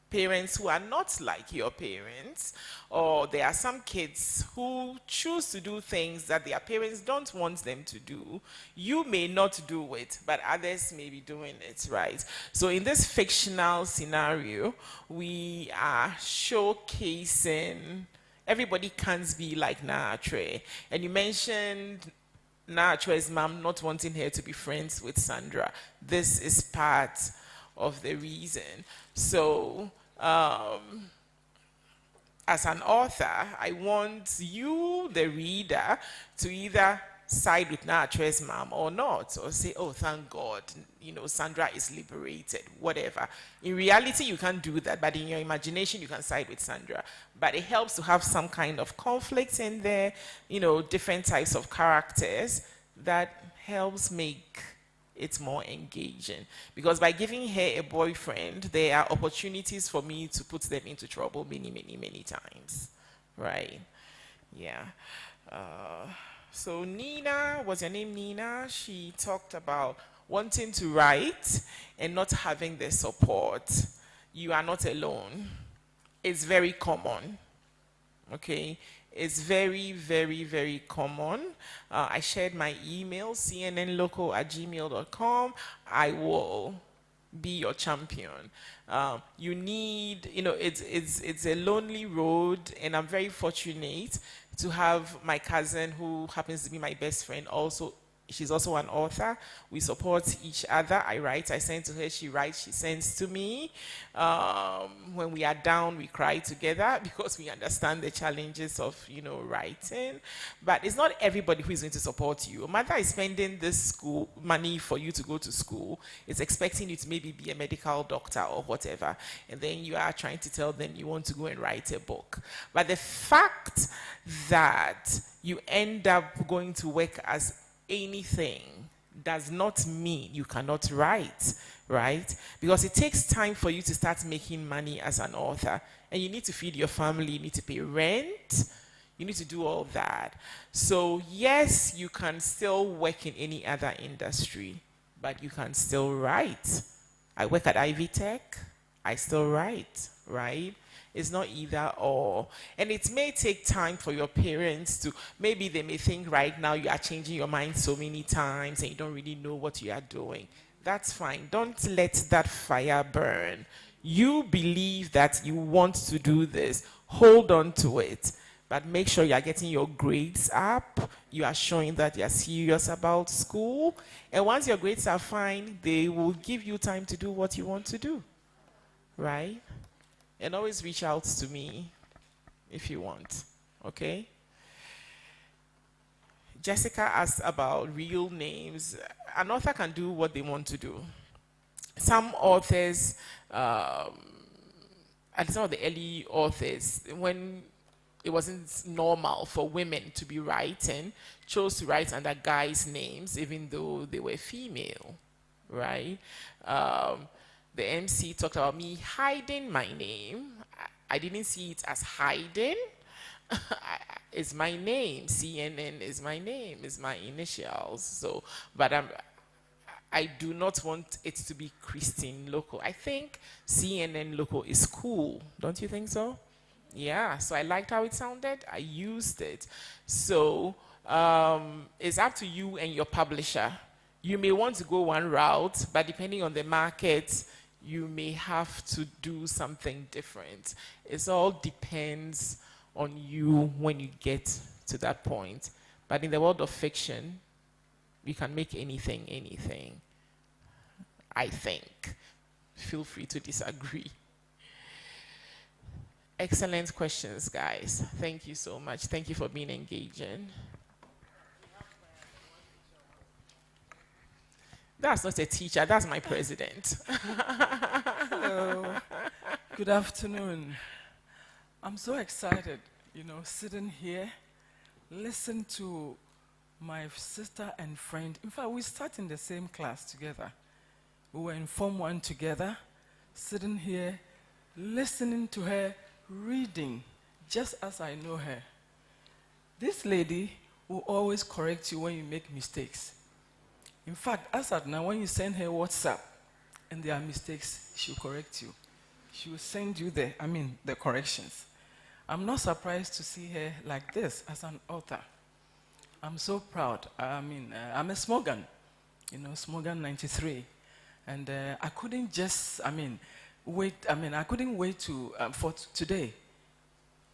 parents who are not like your parents, or there are some kids who choose to do things that their parents don't want them to do. You may not do it, but others may be doing it, right? So in this fictional scenario, we are showcasing everybody can't be like Naatre. And you mentioned Naatre's mom not wanting her to be friends with Sandra. This is part of the reason. So, as an author, I want you, the reader, to either side with Naatre's mom or not, or say, oh, thank God, Sandra is liberated, whatever. In reality, you can't do that, but in your imagination, you can side with Sandra. But it helps to have some kind of conflict in there, different types of characters that helps make it's more engaging. Because by giving her a boyfriend, there are opportunities for me to put them into trouble many, many, many times, right? Yeah. So Nina, was your name Nina? She talked about wanting to write and not having the support. You are not alone. It's very common, okay? It's very, very, very common. I shared my email, cnnlocal@gmail.com. I will be your champion. You need, it's a lonely road, and I'm very fortunate to have my cousin, who happens to be my best friend, also She's also an author. We support each other. I write, I send to her. She writes, she sends to me. When we are down, we cry together because we understand the challenges of, writing. But it's not everybody who is going to support you. A mother is spending this school money for you to go to school. It's expecting you to maybe be a medical doctor or whatever. And then you are trying to tell them you want to go and write a book. But the fact that you end up going to work as anything does not mean you cannot write, right? Because it takes time for you to start making money as an author. And you need to feed your family, you need to pay rent, you need to do all that. So yes, you can still work in any other industry, but you can still write. I work at Ivy Tech, I still write, right? It's not either or. And it may take time for your parents to, maybe they may think right now you are changing your mind so many times and you don't really know what you are doing. That's fine. Don't let that fire burn. You believe that you want to do this. Hold on to it. But make sure you are getting your grades up. You are showing that you are serious about school. And once your grades are fine, they will give you time to do what you want to do. Right? And always reach out to me if you want, okay? Jessica asked about real names. An author can do what they want to do. Some authors, and some of the early authors, when it wasn't normal for women to be writing, chose to write under guys' names, even though they were female, right? The MC talked about me hiding my name. I didn't see it as hiding. It's my name. CNN is my name. It's my initials. So, but I do not want it to be Christine Lokko. I think CNN Lokko is cool. Don't you think so? Yeah. So I liked how it sounded. I used it. So it's up to you and your publisher. You may want to go one route, but depending on the market, you may have to do something different. It all depends on you when you get to that point. But in the world of fiction, you can make anything, I think. Feel free to disagree. Excellent questions, guys. Thank you so much. Thank you for being engaging. That's not a teacher, that's my president. Hello. Good afternoon. I'm so excited, sitting here, listen to my sister and friend. In fact, we sat in the same class together. We were in Form 1 together, sitting here, listening to her, reading, just as I know her. This lady will always correct you when you make mistakes. In fact, as at now, when you send her WhatsApp and there are mistakes, she'll correct you. She will send you the corrections. I'm not surprised to see her like this as an author. I'm so proud. I'm a Smogan, Smogan 93. And I couldn't just, wait. I couldn't wait for today.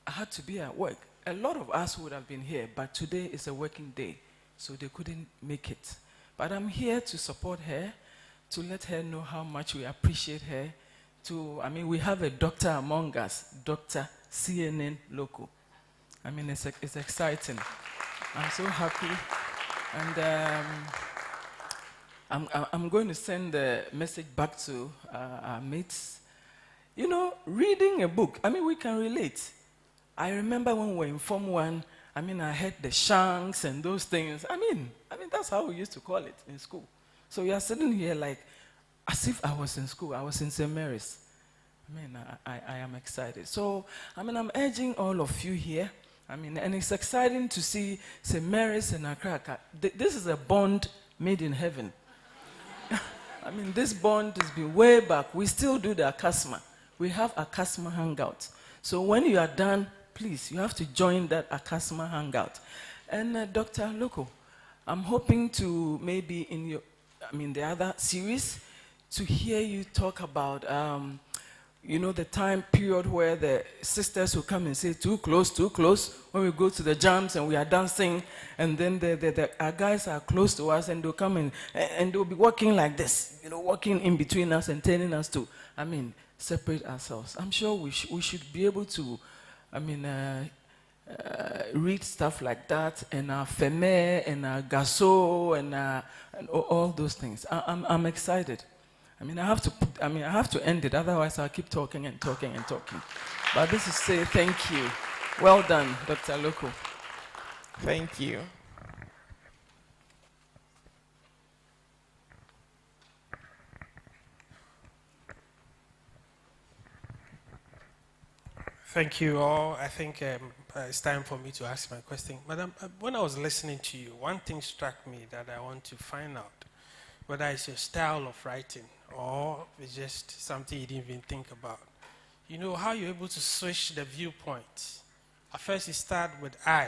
I had to be at work. A lot of us would have been here, but today is a working day, so they couldn't make it. But I'm here to support her, to let her know how much we appreciate her. We have a doctor among us, Dr. CNN Lokko. It's exciting. I'm so happy. And I'm going to send the message back to our mates. Reading a book, we can relate. I remember when we were in Form 1, I had the shanks and those things. That's how we used to call it in school. So you are sitting here like, as if I was in school. I was in St. Mary's. I am excited. So, I'm urging all of you here. And it's exciting to see St. Mary's and Accra. This is a bond made in heaven. This bond has been way back. We still do the Akasma. We have Akasma hangout. So when you are done, please, you have to join that Akasma hangout. And Dr. Lokko, I'm hoping to maybe in the other series, to hear you talk about, you know, the time period where the sisters will come and say, too close, too close, when we go to the jams and we are dancing, and then our guys are close to us, and they'll come and they'll be walking like this, you know, walking in between us and telling us to, separate ourselves. I'm sure we should be able to, read stuff like that, and Feme, and Gasso, and all those things. I'm excited. I have to end it, otherwise I'll keep talking and talking and talking. But this is say thank you. Well done, Dr. Lokko. Thank you. Thank you all. I think it's time for me to ask my question. Madam, when I was listening to you, one thing struck me that I want to find out, whether it's your style of writing or it's just something you didn't even think about. You know, how you're able to switch the viewpoint. At first you start with I,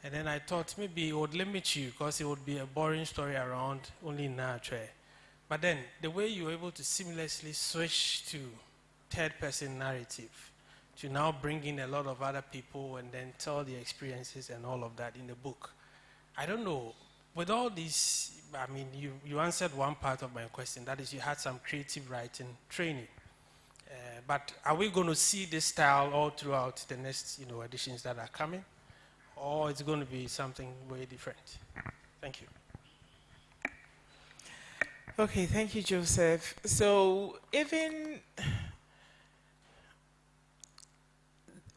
and then I thought maybe it would limit you because it would be a boring story around only Natre. But then the way you were able to seamlessly switch to third-person narrative, to now bring in a lot of other people and then tell the experiences and all of that in the book. I don't know, with all these, you answered one part of my question, that is you had some creative writing training. But are we going to see this style all throughout the next editions that are coming? Or it's going to be something way different? Thank you. Okay, thank you, Joseph. So even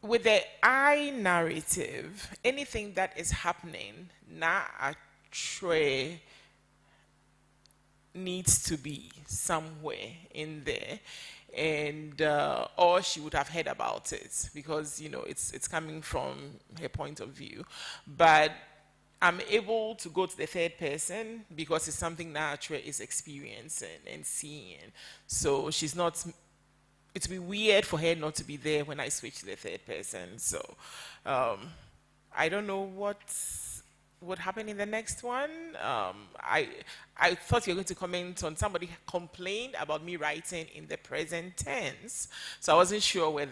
with the I narrative, anything that is happening, na actually needs to be somewhere in there, and or she would have heard about it because it's coming from her point of view. But I'm able to go to the third person because it's something Natra is experiencing and seeing. So she's not. It'd be weird for her not to be there when I switch to the third person. So I don't know what would happen in the next one. I thought you were going to comment on somebody complained about me writing in the present tense. So I wasn't sure where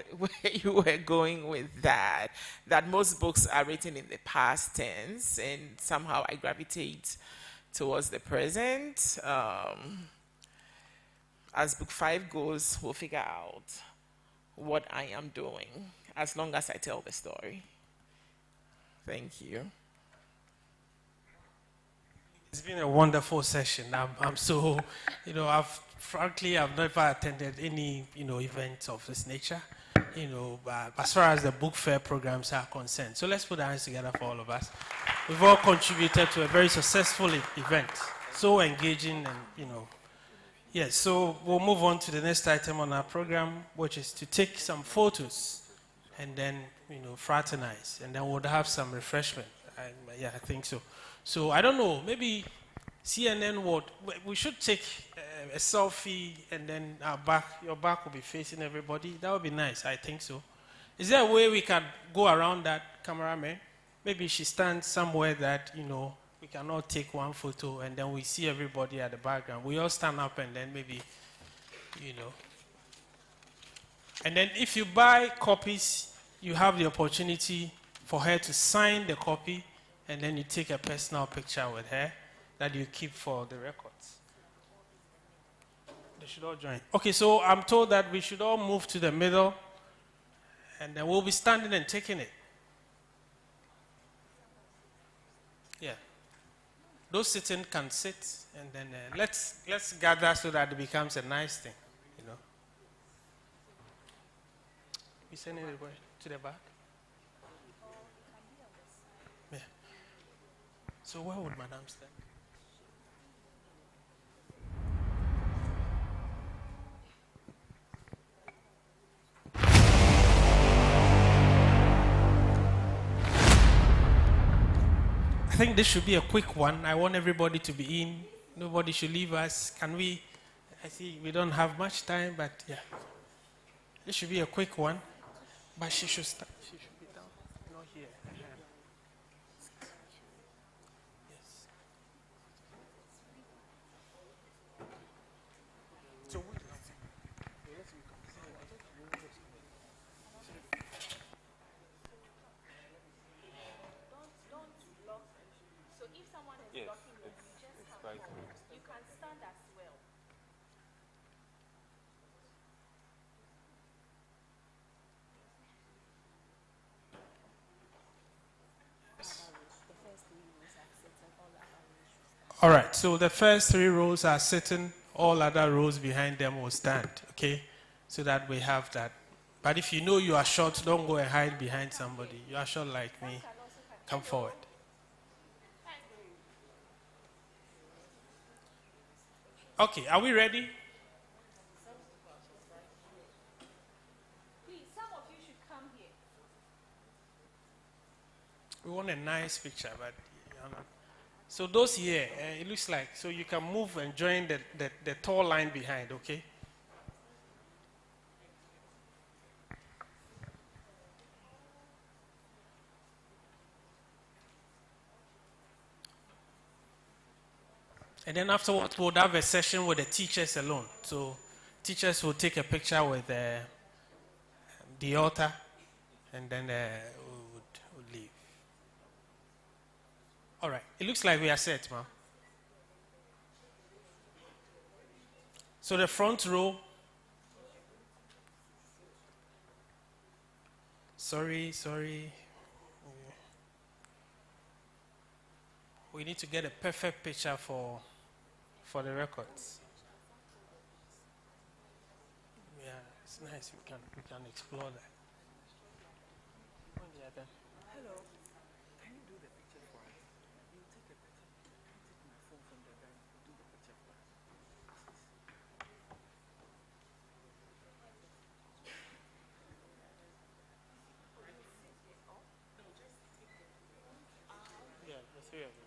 you were going with that. That most books are written in the past tense, and somehow I gravitate towards the present. As book 5 goes, we'll figure out what I am doing, as long as I tell the story. Thank you. It's been a wonderful session. I'm so, I've never attended any, events of this nature, as far as the book fair programs are concerned. So let's put our hands together for all of us. We've all contributed to a very successful event, so engaging and, Yes, so we'll move on to the next item on our program, which is to take some photos and then, fraternize, and then we'll have some refreshment. I think so. So I don't know, maybe CNN we should take a selfie, and then your back will be facing everybody. That would be nice, I think so. Is there a way we can go around that, cameraman? Maybe she stands somewhere that, we cannot take one photo and then we see everybody at the background. We all stand up and then maybe, And then if you buy copies, you have the opportunity for her to sign the copy, and then you take a personal picture with her that you keep for the records. They should all join. Okay, so I'm told that we should all move to the middle, and then we'll be standing and taking it. Yeah. Those sitting can sit, and then let's gather so that it becomes a nice thing, We send it to the back. Yeah. So where would Madam stand? I think this should be a quick one. I want everybody to be in. Nobody should leave us. I see we don't have much time, but yeah. This should be a quick one. But she should start. She should be down, not here. Yes. So Yes, it's quite good. You can stand as well. All right, so the first 3 rows are sitting, all other rows behind them will stand, okay? So that we have that. But if you know you are short, don't go and hide behind somebody. You are short like me. Come forward. Okay, are we ready? Please, some of you should come here. We want a nice picture, but you know. So those here, it looks like, so you can move and join the tall line behind, okay? And then afterwards, we'll have a session with the teachers alone. So teachers will take a picture with the author, and then we'll leave. All right. It looks like we are set, ma'am. So the front row. Sorry. We need to get a perfect picture for the records. Yeah, it's nice. We can explore that. Hello. Can you do the picture for us? You take a picture. Take my phone from the guy. Do the picture for us. Yeah, the 3 of them.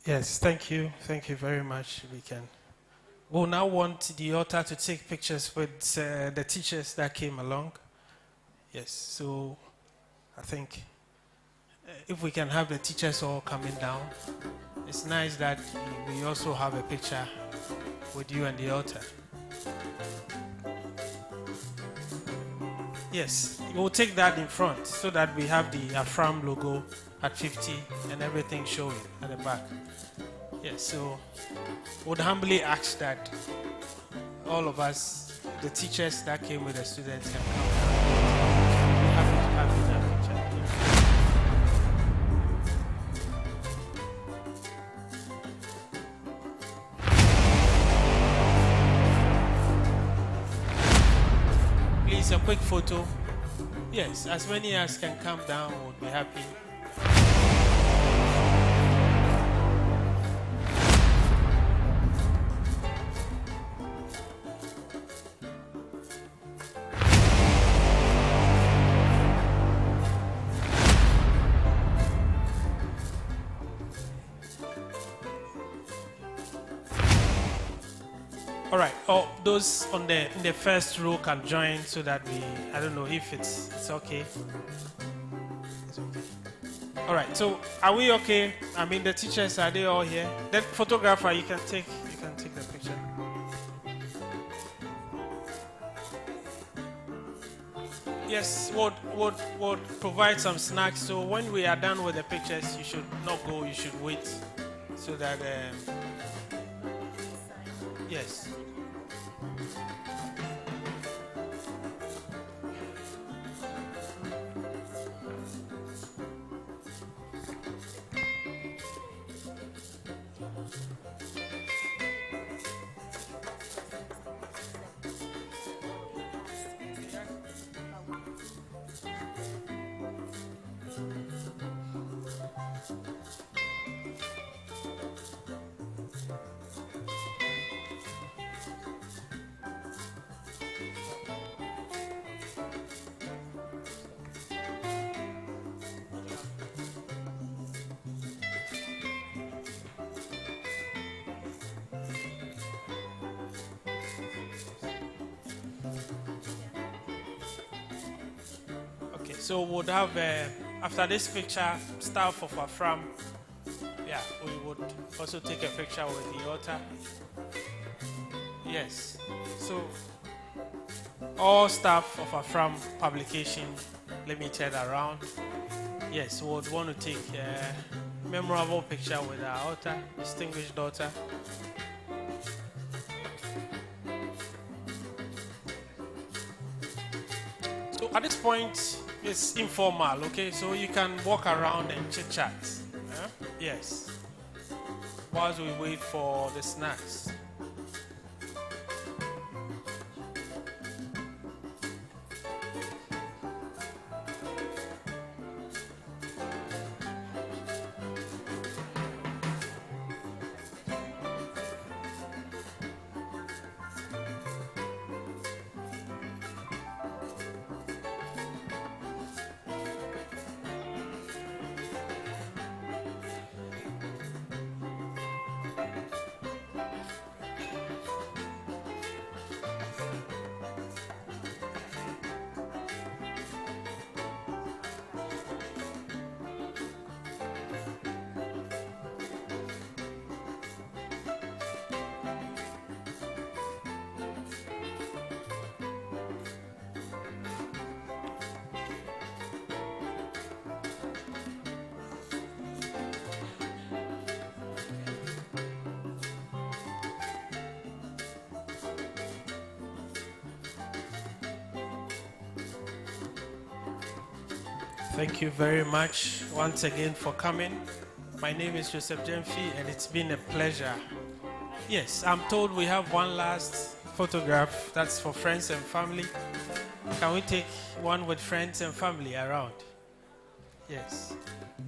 Yes, thank you. Thank you very much. We'll now want the author to take pictures with the teachers that came along. Yes, so I think if we can have the teachers all coming down, it's nice that we also have a picture with you and the author. Yes, we'll take that in front so that we have the Afram logo at 50 and everything showing at the back. Yes, so would humbly ask that all of us, the teachers that came with the students, can come. We're happy to have you in that picture. Please, a quick photo. Yes, as many as can come down, we'll be happy. All right. Oh, those in the first row can join so that I don't know if it's okay. It's okay. All right. So are we okay? I mean, the teachers, are they all here? Then photographer, you can take the picture. Yes, would provide some snacks. So when we are done with the pictures, you should not go. You should wait so that yes. So we would have, after this picture, staff of Afram, yeah, we would also take a picture with the author. Yes, so all staff of Afram Publication Limited around, yes, we would want to take a memorable picture with our author, distinguished author. So at this point, it's informal, okay? So you can walk around and chit chat. Yes. Whilst we wait for the snacks. Thank you very much once again for coming. My name is Joseph Jemfi, and it's been a pleasure. Yes, I'm told we have one last photograph that's for friends and family. Can we take one with friends and family around? Yes.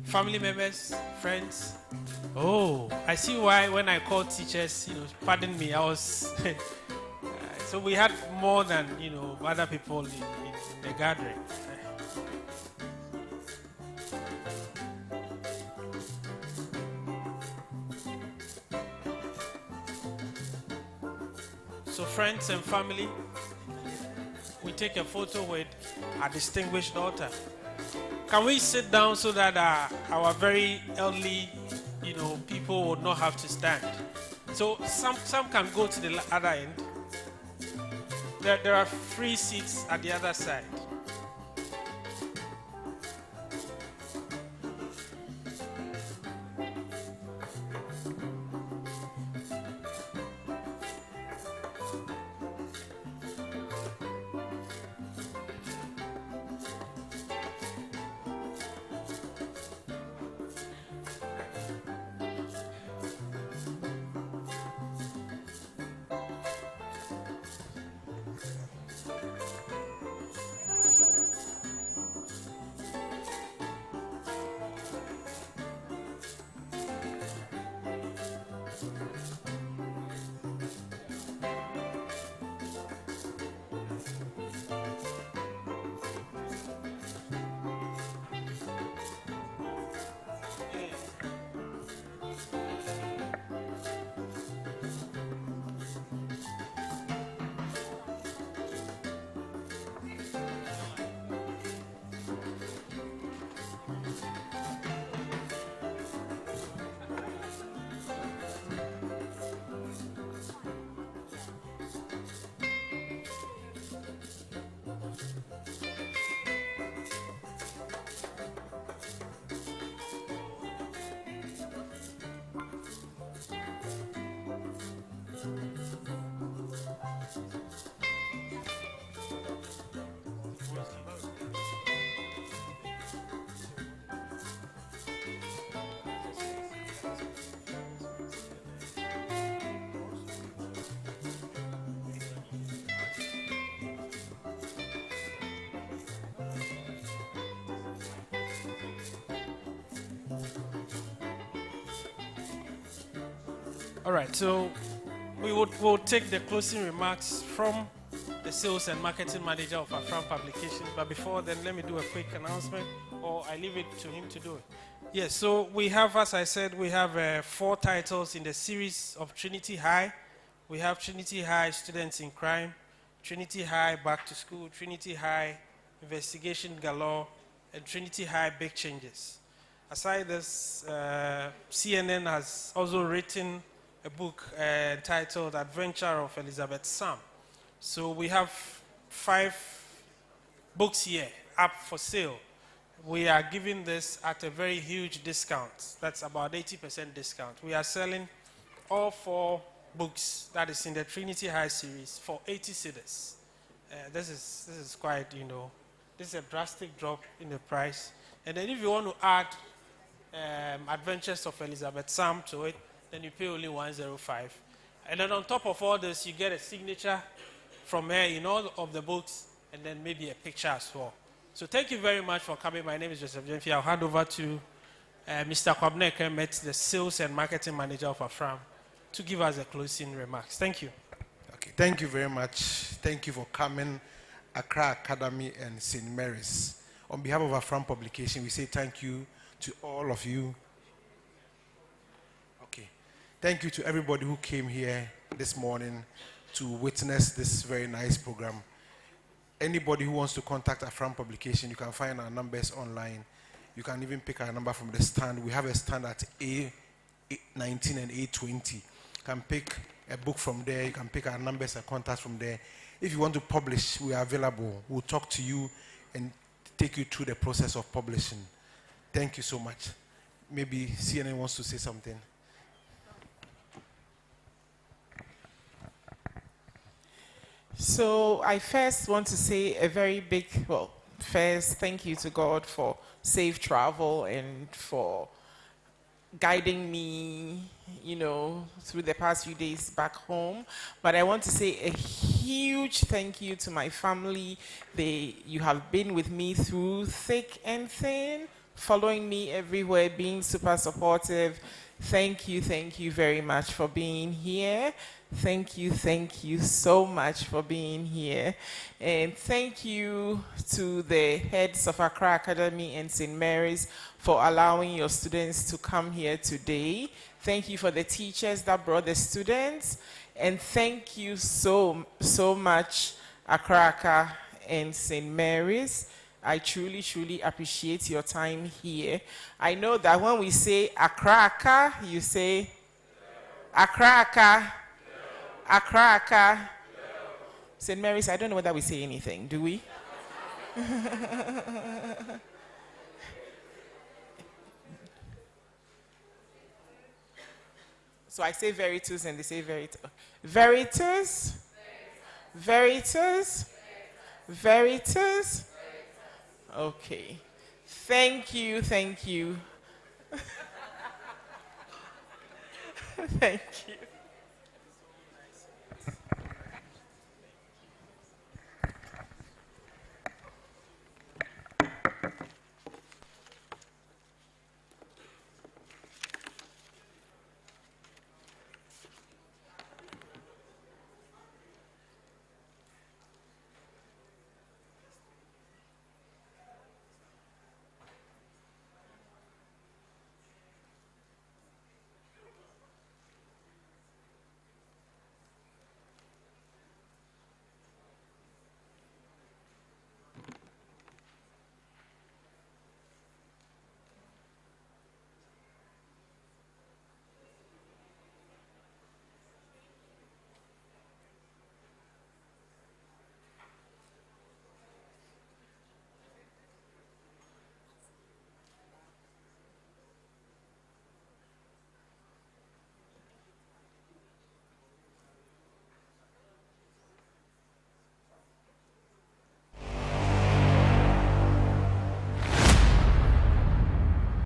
Family members, friends. Oh, I see why when I called teachers, pardon me, I was... so we had more than, other people in the gathering. friends and family, we take a photo with our distinguished daughter. Can we sit down so that our very elderly, people would not have to stand? So some can go to the other end. There are free seats at the other side. All right, so we'll take the closing remarks from the sales and marketing manager of Afram Publications. But before then, let me do a quick announcement, or I leave it to him to do it. Yes, so we have, as I said, we have 4 titles in the series of Trinity High. We have Trinity High Students in Crime, Trinity High Back to School, Trinity High Investigation Galore, and Trinity High Big Changes. Aside this, CNN has also written a book titled Adventure of Elizabeth Sam. So we have 5 books here up for sale. We are giving this at a very huge discount. That's about 80% discount. We are selling all 4 books that is in the Trinity High series for 80 cedis. This is quite, this is a drastic drop in the price. And then if you want to add Adventures of Elizabeth Sam to it, then you pay only 105. And then on top of all this, you get a signature from her in all of the books, and then maybe a picture as well. So thank you very much for coming. My name is Joseph Jemfi. I'll hand over to Mr. Kwabena Ekemet, the sales and marketing manager of Afram, to give us the closing remarks. Thank you. Okay, thank you very much. Thank you for coming, Accra Academy and St. Mary's. On behalf of Afram Publication, we say thank you to all of you. Okay, thank you to everybody who came here this morning to witness this very nice program. Anybody who wants to contact Afram Publication, you can find our numbers online. You can even pick our number from the stand. We have a stand at A19 and A20. You can pick a book from there. You can pick our numbers and contacts from there. If you want to publish, we are available. We'll talk to you and take you through the process of publishing. Thank you so much. Maybe CNN wants to say something. So I first want to say a very big, first thank you to God for safe travel and for guiding me, through the past few days back home. But I want to say a huge thank you to my family. You have been with me through thick and thin, following me everywhere, being super supportive. Thank you very much for being here. Thank you so much for being here. And thank you to the heads of Accra Academy and St. Mary's for allowing your students to come here today. Thank you for the teachers that brought the students. And thank you so much, Akraka and St. Mary's. I truly, truly appreciate your time here. I know that when we say Akraka, you say Akraka, Akraka. St. Mary's, I don't know whether we say anything, do we? So I say veritas and they say veritas. Veritas? Veritas? Veritas? Okay. Thank you, thank you. Thank you.